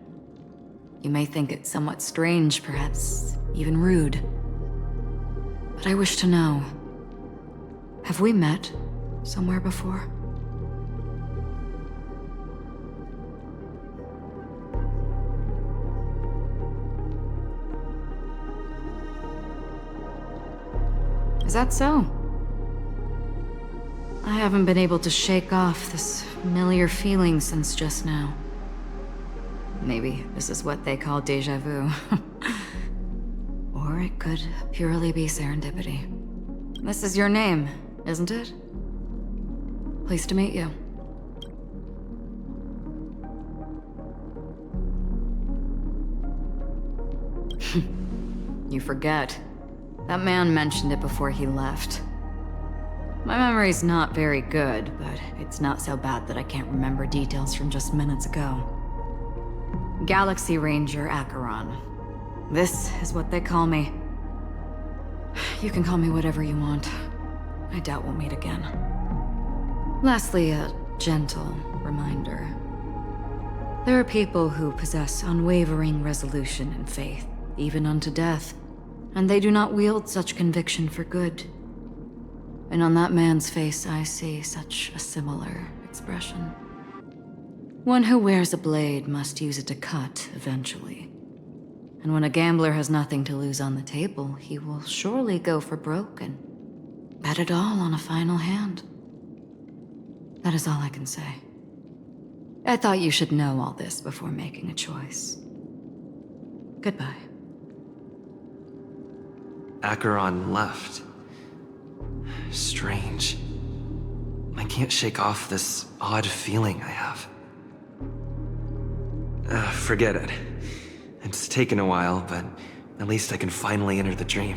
Speaker 7: You may think it somewhat strange, perhaps even rude. But I wish to know, have we met somewhere before? Is that so? I haven't been able to shake off this familiar feeling since just now. Maybe this is what they call déjà vu. Or it could purely be serendipity. This is your name, isn't it? Pleased to meet you. You forget. That man mentioned it before he left. My memory's not very good, but it's not so bad that I can't remember details from just minutes ago. Galaxy Ranger Acheron. This is what they call me. You can call me whatever you want. I doubt we'll meet again. Lastly, a gentle reminder. There are people who possess unwavering resolution and faith, even unto death, and they do not wield such conviction for good. And on that man's face, I see such a similar expression. One who wears a blade must use it to cut eventually. And when a gambler has nothing to lose on the table, he will surely go for broke and bet it all on a final hand. That is all I can say. I thought you should know all this before making a choice. Goodbye.
Speaker 1: Acheron left. Strange. I can't shake off this odd feeling I have. Forget it. It's taken a while, but at least I can finally enter the dream.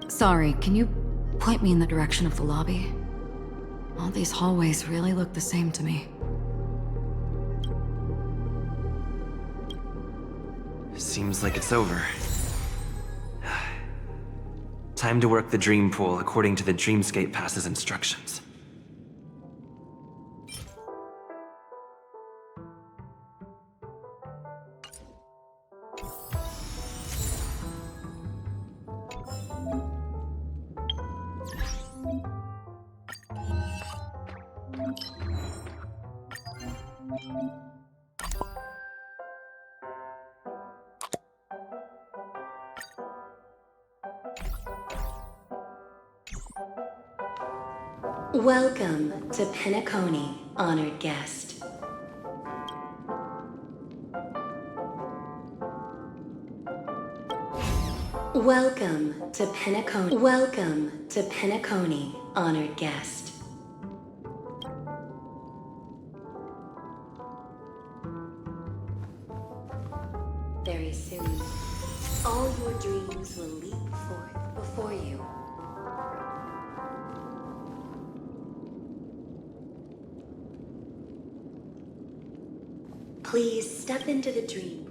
Speaker 7: Sorry, can you point me in the direction of the lobby? All these hallways really look the same to me.
Speaker 1: Seems like it's over. Time to work the dream pool according to the Dreamscape Pass's instructions.
Speaker 14: Welcome to Penacony, honored guest. Welcome to Penacony. Welcome to Penacony, honored guest. Very soon, all your dreams will leap forth before you. Please step into the dream.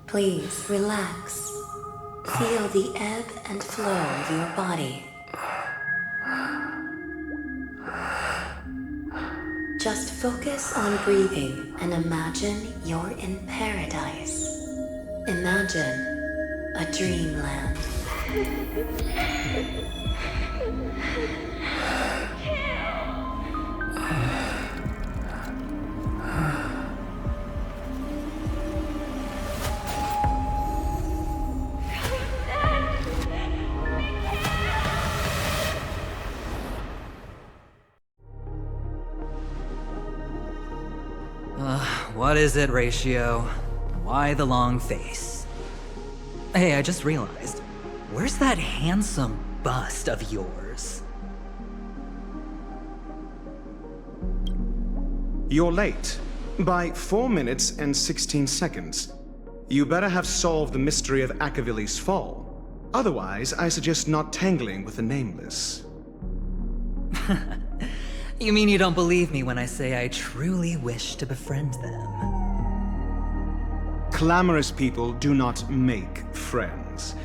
Speaker 14: Please relax. Feel the ebb and flow of your body. Just focus on breathing and imagine you're in paradise. Imagine a dreamland.
Speaker 13: What is it, Ratio? Why the long face? Hey, I just realized. Where's that handsome bust of yours?
Speaker 10: You're late. By 4 minutes and 16 seconds. You better have solved the mystery of Akavilli's fall. Otherwise, I suggest not tangling with the Nameless.
Speaker 13: You mean you don't believe me when I say I truly wish to befriend them?
Speaker 10: Clamorous people do not make friends.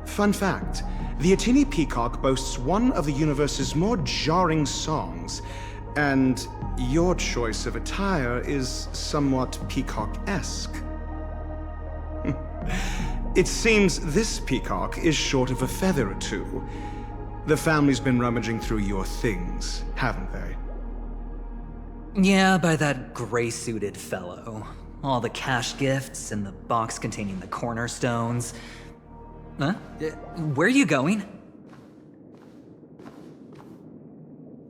Speaker 10: Fun fact, the Atini Peacock boasts one of the universe's more jarring songs, and your choice of attire is somewhat peacock-esque. It seems this peacock is short of a feather or two. The family's been rummaging through your things, haven't they?
Speaker 13: Yeah, by that gray-suited fellow. All the cash gifts and the box containing the cornerstones. Huh? Where are you going?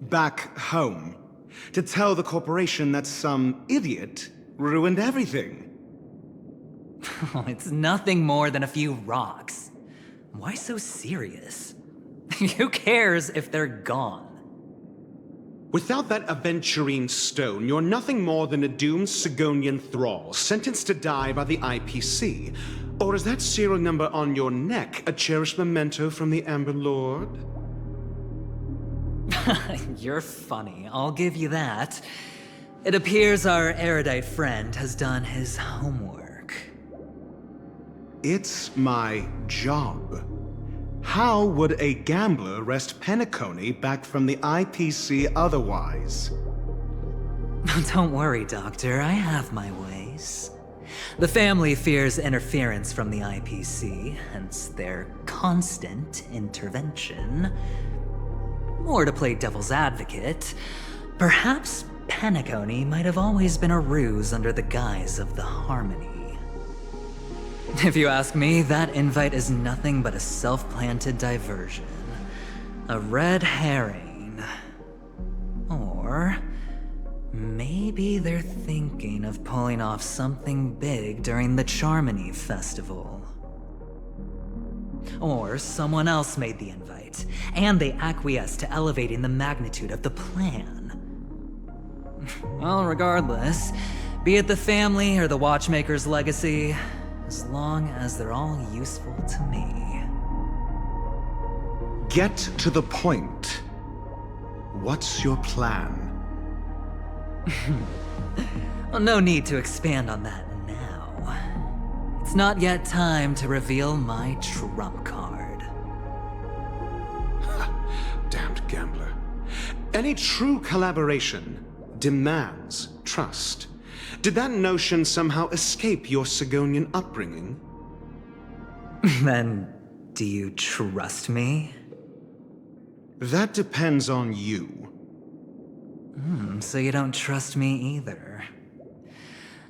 Speaker 10: Back home. To tell the corporation that some idiot ruined everything.
Speaker 13: It's nothing more than a few rocks. Why so serious? Who cares if they're gone?
Speaker 10: Without that aventurine stone, you're nothing more than a doomed Sigonian thrall, sentenced to die by the IPC. Or is that serial number on your neck a cherished memento from the Amber Lord?
Speaker 13: You're funny, I'll give you that. It appears our erudite friend has done his homework.
Speaker 10: It's my job. How would a gambler wrest Penacony back from the IPC otherwise?
Speaker 13: Don't worry, Doctor, I have my ways. The family fears interference from the IPC, hence their constant intervention. Or to play devil's advocate, perhaps Penacony might have always been a ruse under the guise of the Harmony. If you ask me, that invite is nothing but a self-planted diversion. A red herring. Or maybe they're thinking of pulling off something big during the Charmony Festival. Or someone else made the invite, and they acquiesced to elevating the magnitude of the plan. Well, regardless, be it the family or the Watchmaker's legacy, as long as they're all useful to me.
Speaker 10: Get to the point. What's your plan?
Speaker 13: Well, no need to expand on that now. It's not yet time to reveal my trump card.
Speaker 10: Damned gambler. Any true collaboration demands trust. Did that notion somehow escape your Sigonian upbringing?
Speaker 13: Then, do you trust me?
Speaker 10: That depends on you.
Speaker 13: So you don't trust me either.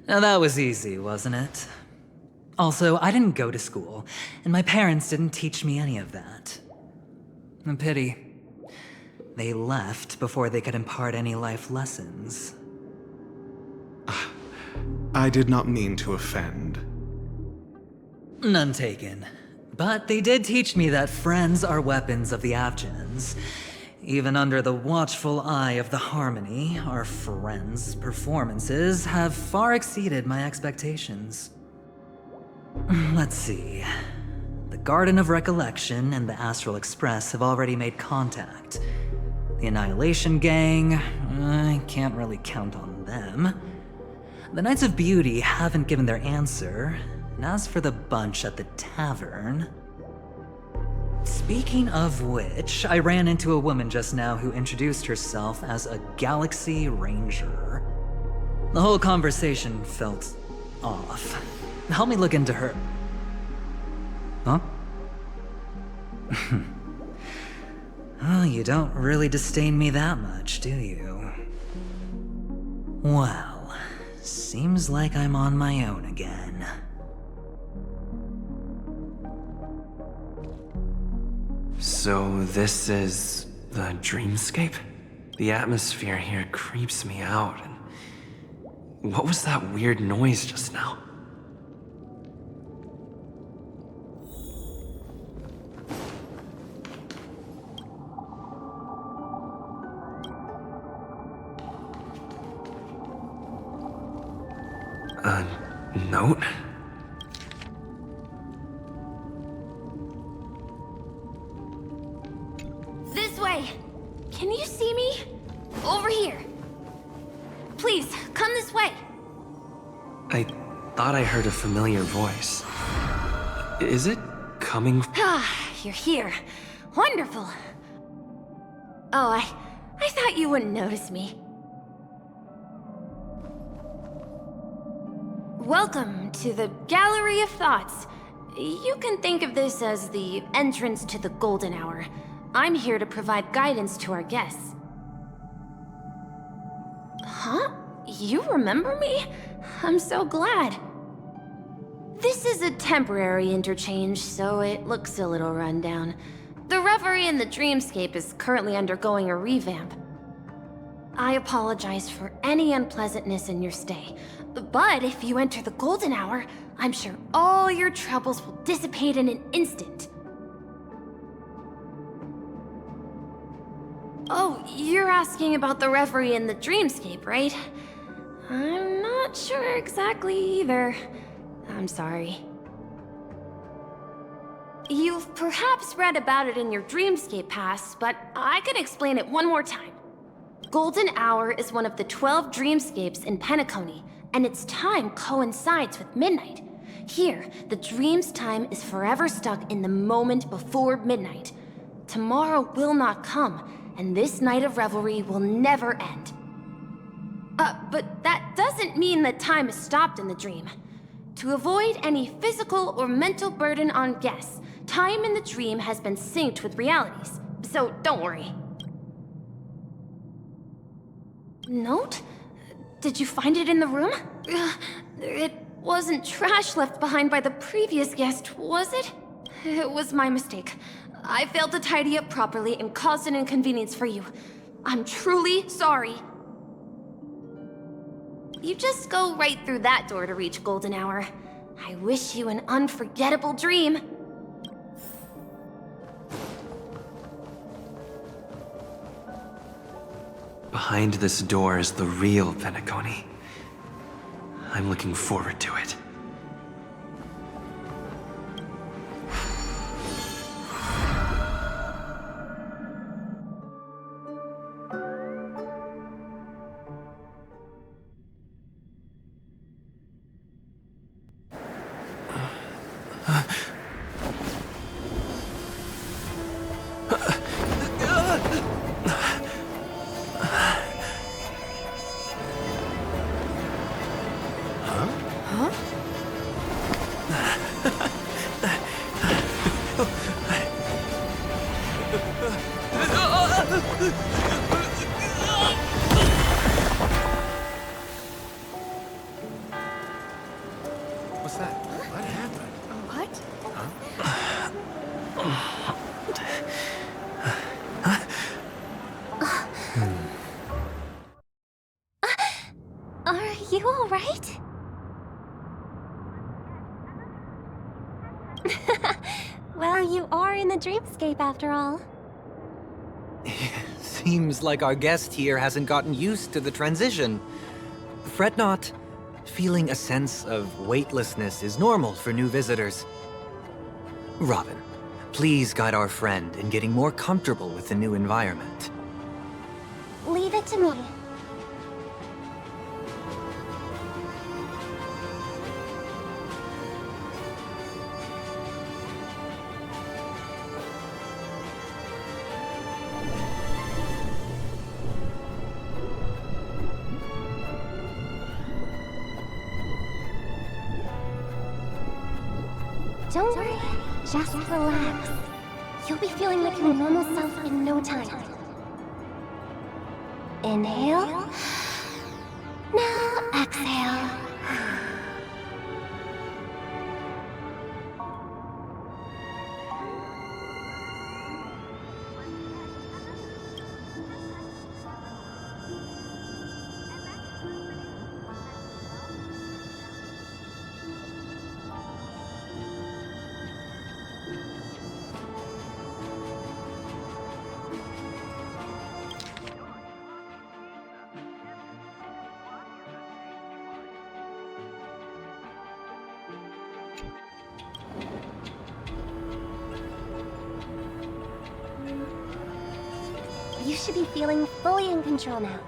Speaker 13: Now that was easy, wasn't it? Also, I didn't go to school, and my parents didn't teach me any of that. A pity. They left before they could impart any life lessons.
Speaker 10: I did not mean to offend.
Speaker 13: None taken. But they did teach me that friends are weapons of the Abgens. Even under the watchful eye of the Harmony, our friends' performances have far exceeded my expectations. Let's see. The Garden of Recollection and the Astral Express have already made contact. The Annihilation Gang, I can't really count on them. The Knights of Beauty haven't given their answer, and as for the bunch at the tavern... Speaking of which, I ran into a woman just now who introduced herself as a Galaxy Ranger. The whole conversation felt off. Help me look into her... Huh? Oh, you don't really disdain me that much, do you? Well, seems like I'm on my own again.
Speaker 1: So this is the dreamscape? The atmosphere here creeps me out, and What was that weird noise just now? A note?
Speaker 11: This way! Can you see me? Over here. Please, come this way.
Speaker 1: I thought I heard a familiar voice. Is it coming?
Speaker 11: Ah, you're here. Wonderful. Oh, I thought you wouldn't notice me. Welcome to the Gallery of Thoughts. You can think of this as the entrance to the Golden Hour. I'm here to provide guidance to our guests. Huh? You remember me? I'm so glad. This is a temporary interchange, so it looks a little rundown. The Reverie in the Dreamscape is currently undergoing a revamp. I apologize for any unpleasantness in your stay, but if you enter the Golden Hour, I'm sure all your troubles will dissipate in an instant. Oh, you're asking about the Reverie in the Dreamscape, right? I'm not sure exactly either. I'm sorry. You've perhaps read about it in your Dreamscape Pass, but I could explain it one more time. Golden Hour is one of the 12 dreamscapes in Penacony, and its time coincides with midnight. Here, the dream's time is forever stuck in the moment before midnight. Tomorrow will not come, and this night of revelry will never end. But that doesn't mean that time is stopped in the dream. To avoid any physical or mental burden on guests, time in the dream has been synced with realities, so don't worry. Note? Did you find it in the room? It wasn't trash left behind by the previous guest, was it? It was my mistake. I failed to tidy up properly and caused an inconvenience for you. I'm truly sorry. You just go right through that door to reach Golden Hour. I wish you an unforgettable dream.
Speaker 1: Behind this door is the real Penacony. I'm looking forward to it.
Speaker 10: What's that? What happened?
Speaker 12: What?
Speaker 4: Are you all right? Well, you are in the dreamscape after all.
Speaker 9: Seems like our guest here hasn't gotten used to the transition. Fret not. Feeling a sense of weightlessness is normal for new visitors. Robin, please guide our friend in getting more comfortable with the new environment.
Speaker 4: Leave it to me. Don't worry, just relax. You'll be feeling like your normal self in no time. Inhale. Now exhale.
Speaker 15: You should be feeling fully in control now.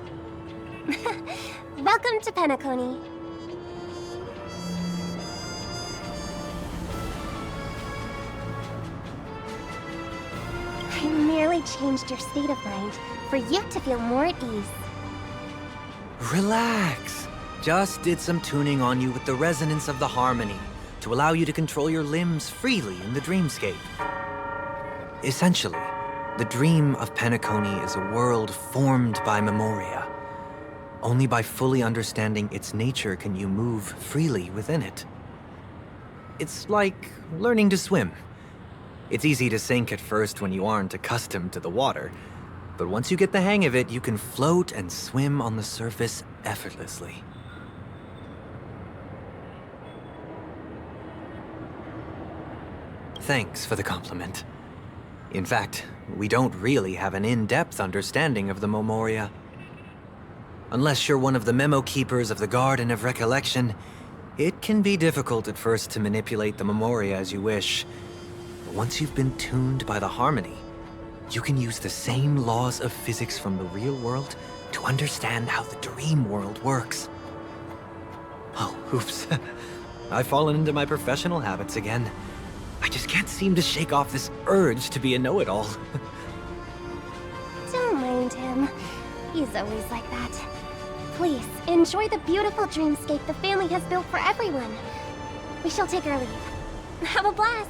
Speaker 15: Welcome to Penacony. I merely changed your state of mind for you to feel more at ease.
Speaker 9: Relax. Just did some tuning on you with the resonance of the harmony to allow you to control your limbs freely in the dreamscape. Essentially, the dream of Penacony is a world formed by Memoria. Only by fully understanding its nature can you move freely within it. It's like learning to swim. It's easy to sink at first when you aren't accustomed to the water, but once you get the hang of it, you can float and swim on the surface effortlessly. Thanks for the compliment. In fact, we don't really have an in-depth understanding of the Memoria. Unless you're one of the memo keepers of the Garden of Recollection, it can be difficult at first to manipulate the Memoria as you wish. But once you've been tuned by the harmony, you can use the same laws of physics from the real world to understand how the dream world works. Oh, oops. I've fallen into my professional habits again. I just can't seem to shake off this urge to be a know-it-all.
Speaker 15: Don't mind him. He's always like that. Please, enjoy the beautiful dreamscape the family has built for everyone. We shall take our leave. Have a blast!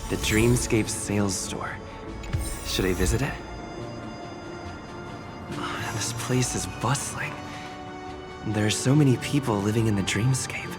Speaker 1: The Dreamscape sales store. Should I visit it? Oh, this place is bustling. There are so many people living in the Dreamscape.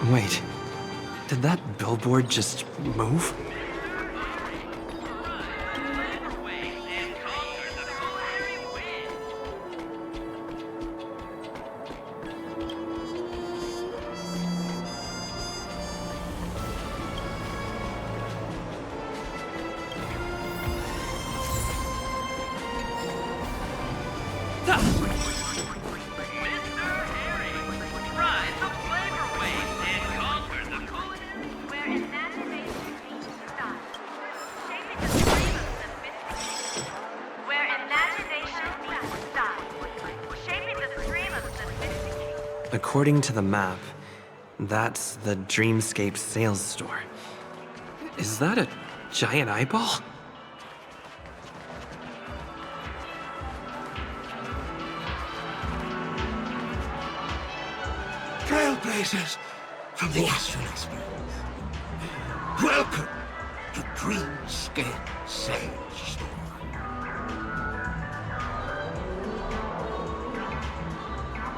Speaker 1: Wait, did that billboard just move? According to the map, that's the Dreamscape sales store. Is that a giant eyeball?
Speaker 8: Trailblazers from the Astral Express. Welcome to Dreamscape Sales Store.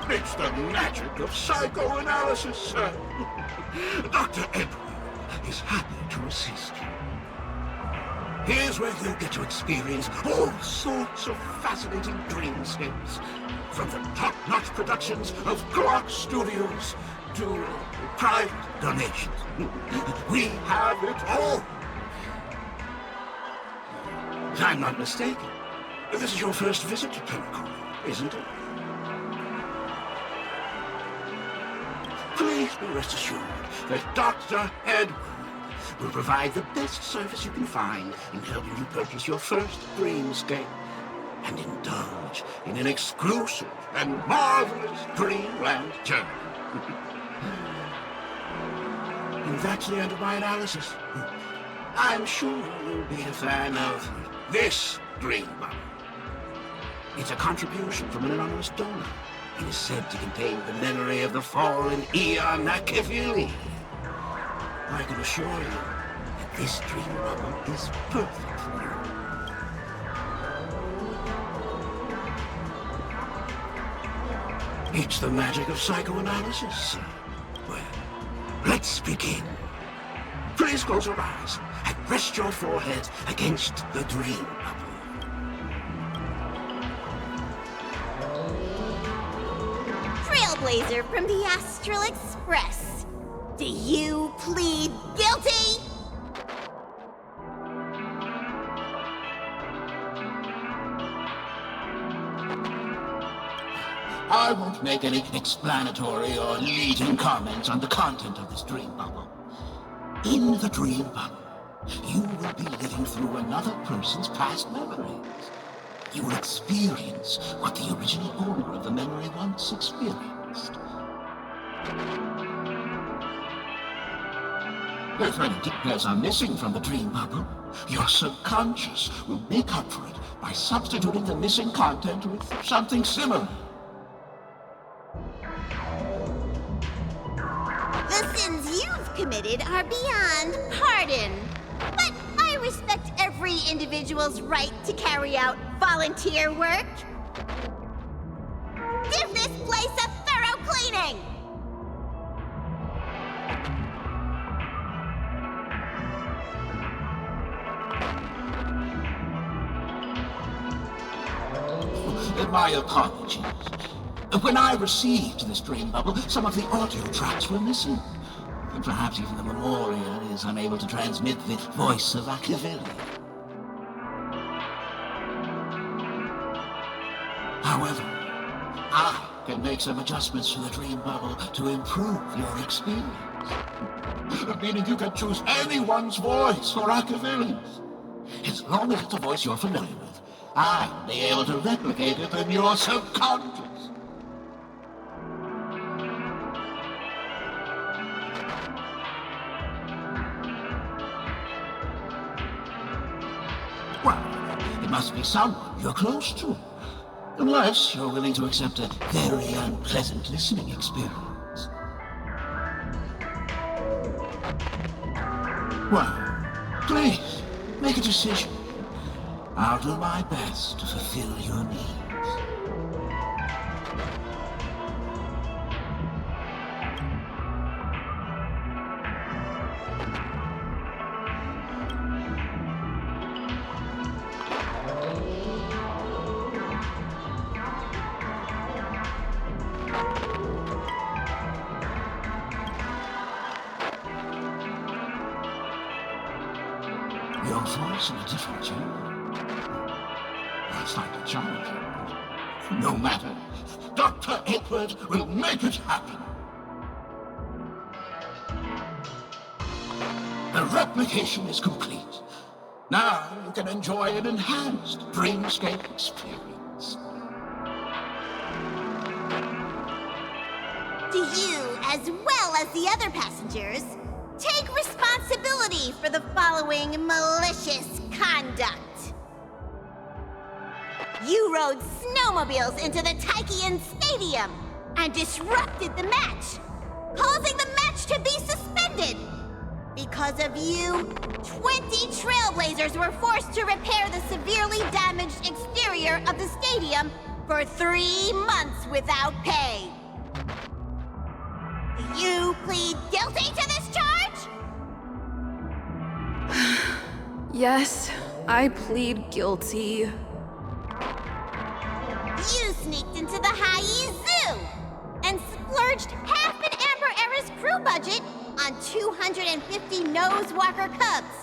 Speaker 8: It's the magic of psychoanalysis, sir. Dr. Edward is happy to assist you. Here's where you'll get to experience all sorts of fascinating dreamscapes. From the top-notch productions of Clark Studios to private donations. We have it all. If I'm not mistaken, this is your first visit to Penacony, isn't it? Please be rest assured that Dr. Edward will provide the best service you can find in helping you purchase your first dreamscape and indulge in an exclusive and marvelous dreamland journey. And that's the end of my analysis. I'm sure you'll be a fan of this dream bubble. It's a contribution from an anonymous donor. It is said to contain the memory of the fallen Eon Nakavili. I can assure you that this dream bubble is perfect for you. It's the magic of psychoanalysis, sir. Well, let's begin. Please close your eyes and rest your forehead against the dream bubble.
Speaker 2: Trailblazer from the Astral Express. Do you plead guilty?
Speaker 8: I won't make any explanatory or leading comments on the content of this dream bubble. In the dream bubble, you will be living through another person's past memories. You will experience what the original owner of the memory once experienced. If any details are missing from the dream bubble, your subconscious will make up for it by substituting the missing content with something similar.
Speaker 2: The sins you've committed are beyond pardon. But I respect every individual's right to carry out volunteer work. Give this place a thorough cleaning!
Speaker 8: My apologies. When I received this dream bubble, some of the audio tracks were missing. And perhaps even the memorial is unable to transmit the voice of Akavili. However, I can make some adjustments to the dream bubble to improve your experience. Meaning you can choose anyone's voice for Akavili's. As long as it's a voice you're familiar with, I'll be able to replicate it in your subconscious. Well, it must be someone you're close to. Unless you're willing to accept a very unpleasant listening experience. Well, please, make a decision. I'll do my best to fulfill your needs. Your voice in a different genre. That's like a challenge. No matter. Dr. Edward will make it happen. The replication is complete. Now you can enjoy an enhanced dreamscape experience.
Speaker 2: Do you, as well as the other passengers, take responsibility for the following malicious conduct? You rode snowmobiles into the Taikian Stadium and disrupted the match, causing the match to be suspended. Because of you, 20 trailblazers were forced to repair the severely damaged exterior of the stadium for 3 months without pay. Do you plead guilty to this charge?
Speaker 3: Yes, I plead guilty.
Speaker 2: You sneaked into the Haie Zoo and splurged half an Amber Era's crew budget on 250 Nosewalker cubs.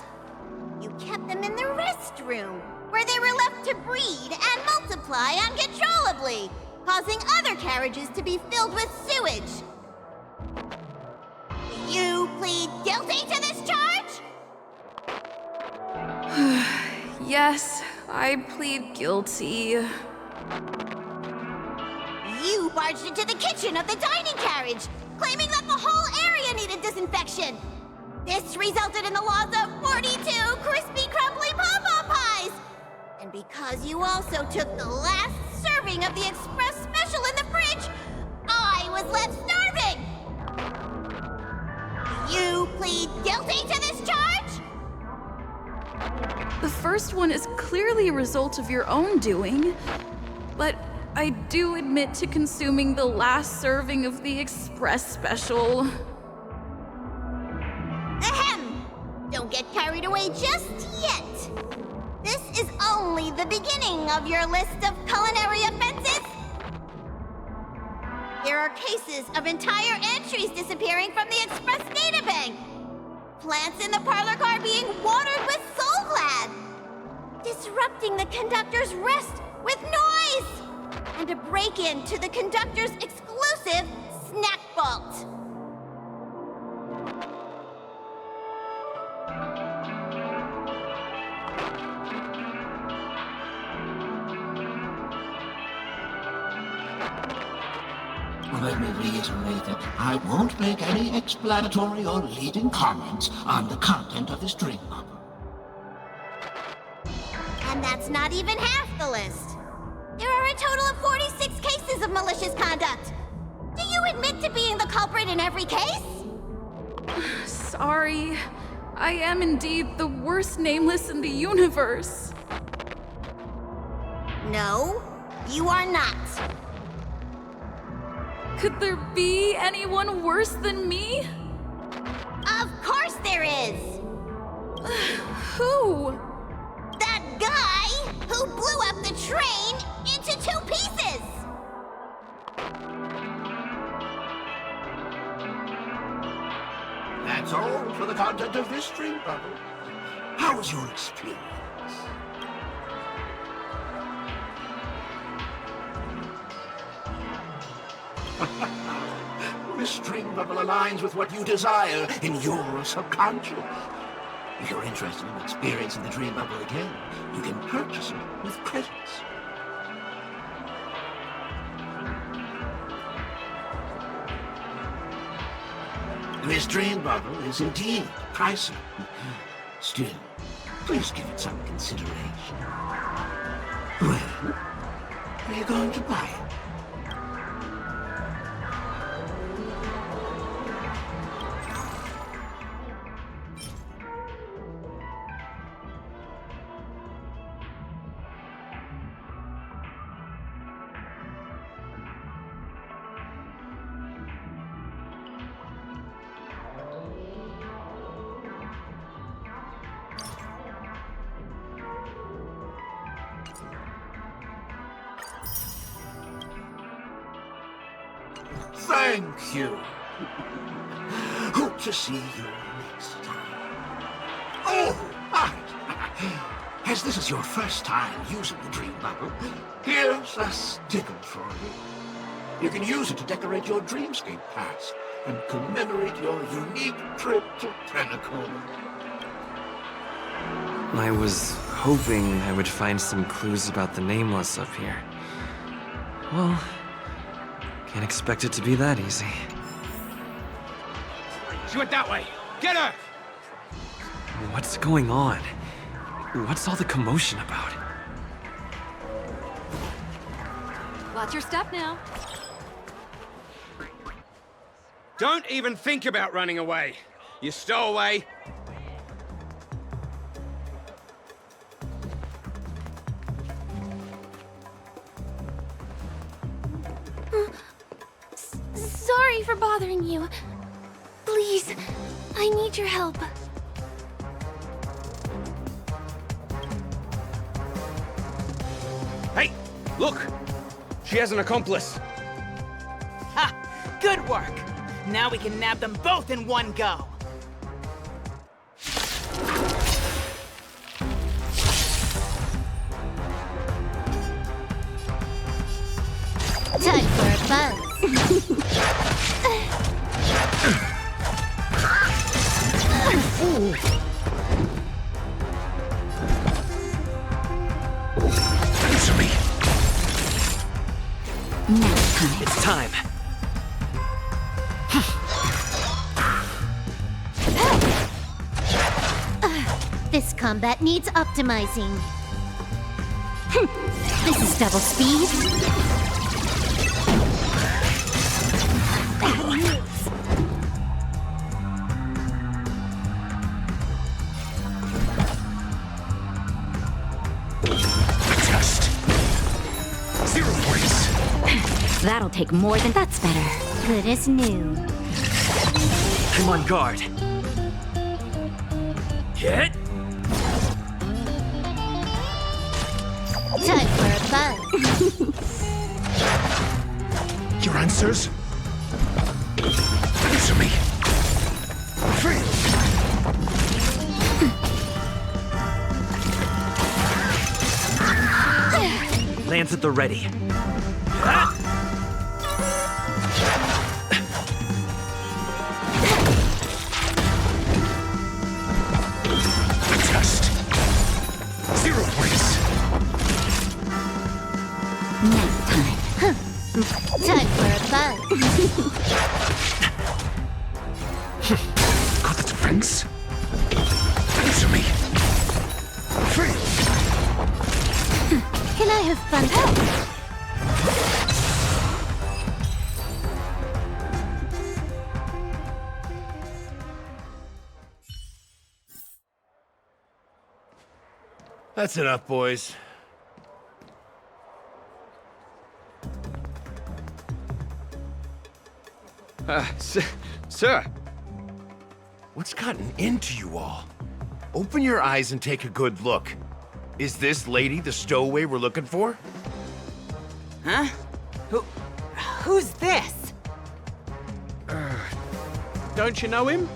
Speaker 2: You kept them in the restroom, where they were left to breed and multiply uncontrollably, causing other carriages to be filled with sewage. Do you plead guilty to this charge?
Speaker 3: Yes, I plead guilty.
Speaker 2: You barged into the kitchen of the dining carriage, claiming that the whole area needed disinfection. This resulted in the loss of 42 crispy, crumbly pom-pom pies. And because you also took the last serving of the express special in the fridge, I was left starving. Do you plead guilty to this charge?
Speaker 3: The first one is clearly a result of your own doing, but I do admit to consuming the last serving of the express special.
Speaker 2: Ahem! Don't get carried away just yet. This is only the beginning of your list of culinary offenses. There are cases of entire entries disappearing from the express databank. Plants in the parlor car being watered with Soul Glad. Disrupting the conductor's rest with noise. And a break-in to the conductor's exclusive snack vault.
Speaker 8: Let me reiterate that I won't make any explanatory or leading comments on the content of this dream bubble.
Speaker 2: And that's not even half the list. There are a total of 46 cases of malicious conduct. Do you admit to being the culprit in every case?
Speaker 3: Sorry. I am indeed the worst nameless in the universe.
Speaker 2: No, you are not.
Speaker 3: Could there be anyone worse than me?
Speaker 2: Of course there is!
Speaker 3: Who?
Speaker 2: That guy who blew up the train into 2 pieces!
Speaker 8: That's all for the content of this dream bubble. How was your experience? This dream bubble aligns with what you desire in your subconscious. If you're interested in experiencing the dream bubble again, you can purchase it with credits. This dream bubble is indeed pricey. Still, please give it some consideration. Well, are you going to buy it? Thank you. Hope to see you next time. Oh, right. As this is your first time using the dream bubble, here's a sticker for you. You can use it to decorate your dreamscape pass and commemorate your unique trip to Penacony.
Speaker 1: I was hoping I would find some clues about the Nameless up here. Well, can't expect it to be that easy.
Speaker 16: She went that way. Get her!
Speaker 1: What's going on? What's all the commotion about?
Speaker 7: Watch your step now.
Speaker 16: Don't even think about running away. You stowaway.
Speaker 11: Sorry for bothering you. Please, I need your help.
Speaker 16: Hey, look! She has an accomplice.
Speaker 17: Ha! Good work! Now we can nab them both in one go.
Speaker 2: Time for a buzz.
Speaker 8: Answer me.
Speaker 1: It's time.
Speaker 2: This combat needs optimizing. This is double speed.
Speaker 8: Adjust. 0 points.
Speaker 2: That'll take more than... That's better. Good as new.
Speaker 1: I'm on guard. Hit!
Speaker 2: Time for a buzz.
Speaker 8: Your answers? Answer me. Fail.
Speaker 1: Lance at the ready.
Speaker 8: Adjust. 0 points.
Speaker 2: Next time. Time for a buzz.
Speaker 8: Got the defense? Answer me. Fail.
Speaker 2: Can I have fun?
Speaker 18: That's enough, boys.
Speaker 16: Sir.
Speaker 18: What's gotten into you all? Open your eyes and take a good look. Is this lady the stowaway we're looking for?
Speaker 17: Huh? Who's this?
Speaker 16: Don't you know him?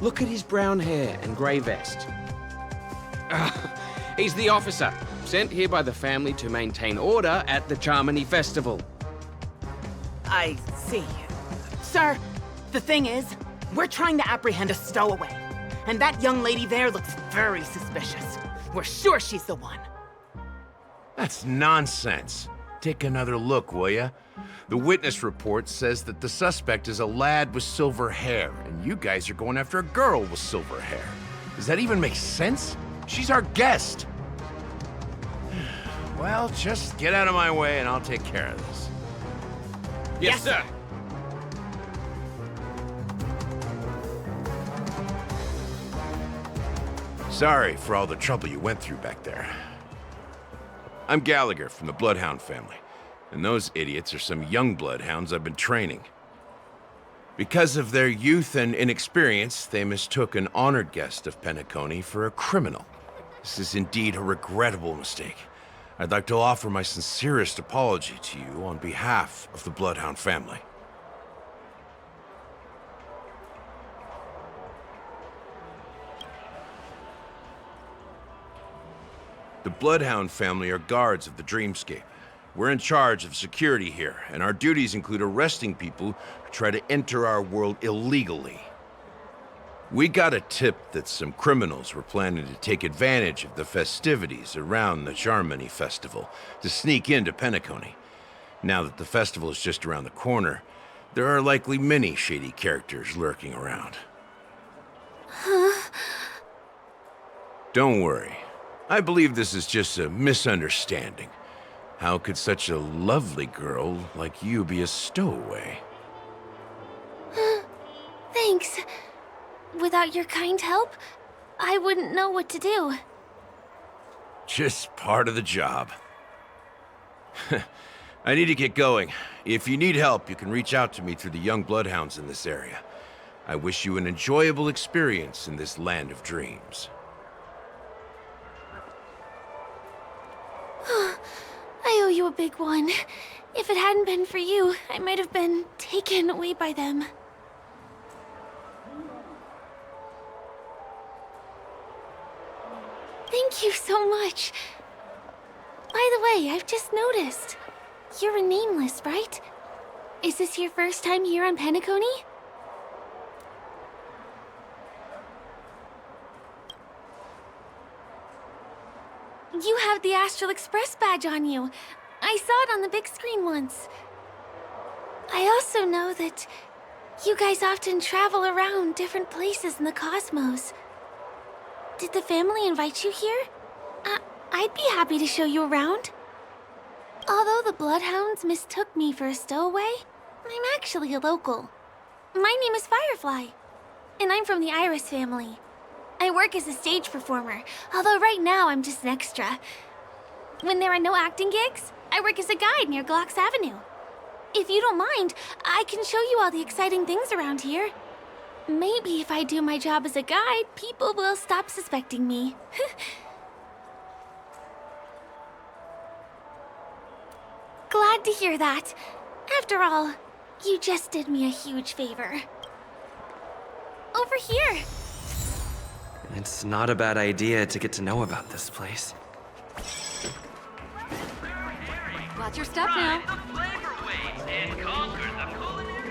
Speaker 16: Look at his brown hair and grey vest. He's the officer, sent here by the family to maintain order at the Charmony Festival.
Speaker 17: I see. Sir, the thing is, we're trying to apprehend a stowaway. And that young lady there looks very suspicious. We're sure she's the one.
Speaker 18: That's nonsense. Take another look, will ya? The witness report says that the suspect is a lad with silver hair, and you guys are going after a girl with silver hair. Does that even make sense? She's our guest. Well, just get out of my way and I'll take care of this.
Speaker 16: Yes, sir.
Speaker 18: Sorry for all the trouble you went through back there. I'm Gallagher from the Bloodhound family, and those idiots are some young bloodhounds I've been training. Because of their youth and inexperience, they mistook an honored guest of Penacony for a criminal. This is indeed a regrettable mistake. I'd like to offer my sincerest apology to you on behalf of the Bloodhound family. The Bloodhound family are guards of the Dreamscape. We're in charge of security here, and our duties include arresting people who try to enter our world illegally. We got a tip that some criminals were planning to take advantage of the festivities around the Charmony Festival to sneak into Penacony. Now that the festival is just around the corner, There are likely many shady characters lurking around.
Speaker 11: Huh?
Speaker 18: Don't worry. I believe this is just a misunderstanding. How could such a lovely girl like you be a stowaway?
Speaker 11: Thanks. Without your kind help, I wouldn't know what to do.
Speaker 18: Just part of the job. I need to get going. If you need help, you can reach out to me through the young bloodhounds in this area. I wish you an enjoyable experience in this land of dreams.
Speaker 11: I owe you a big one. If it hadn't been for you, I might have been taken away by them. Thank you so much. By the way, I've just noticed. You're a nameless, right? Is this your first time here on Penacony? You have the Astral Express badge on you. I saw it on the big screen once. I also know that you guys often travel around different places in the cosmos. Did the family invite you here? I'd be happy to show you around. Although the Bloodhounds mistook me for a stowaway, I'm actually a local. My name is Firefly, and I'm from the Iris family. I work as a stage performer, although right now I'm just an extra. When there are no acting gigs, I work as a guide near Glocks Avenue. If you don't mind, I can show you all the exciting things around here. Maybe if I do my job as a guide, people will stop suspecting me. Glad to hear that. After all, you just did me a huge favor. Over here.
Speaker 1: It's not a bad idea to get to know about this place.
Speaker 7: Watch your step now.
Speaker 19: And conquer the culinary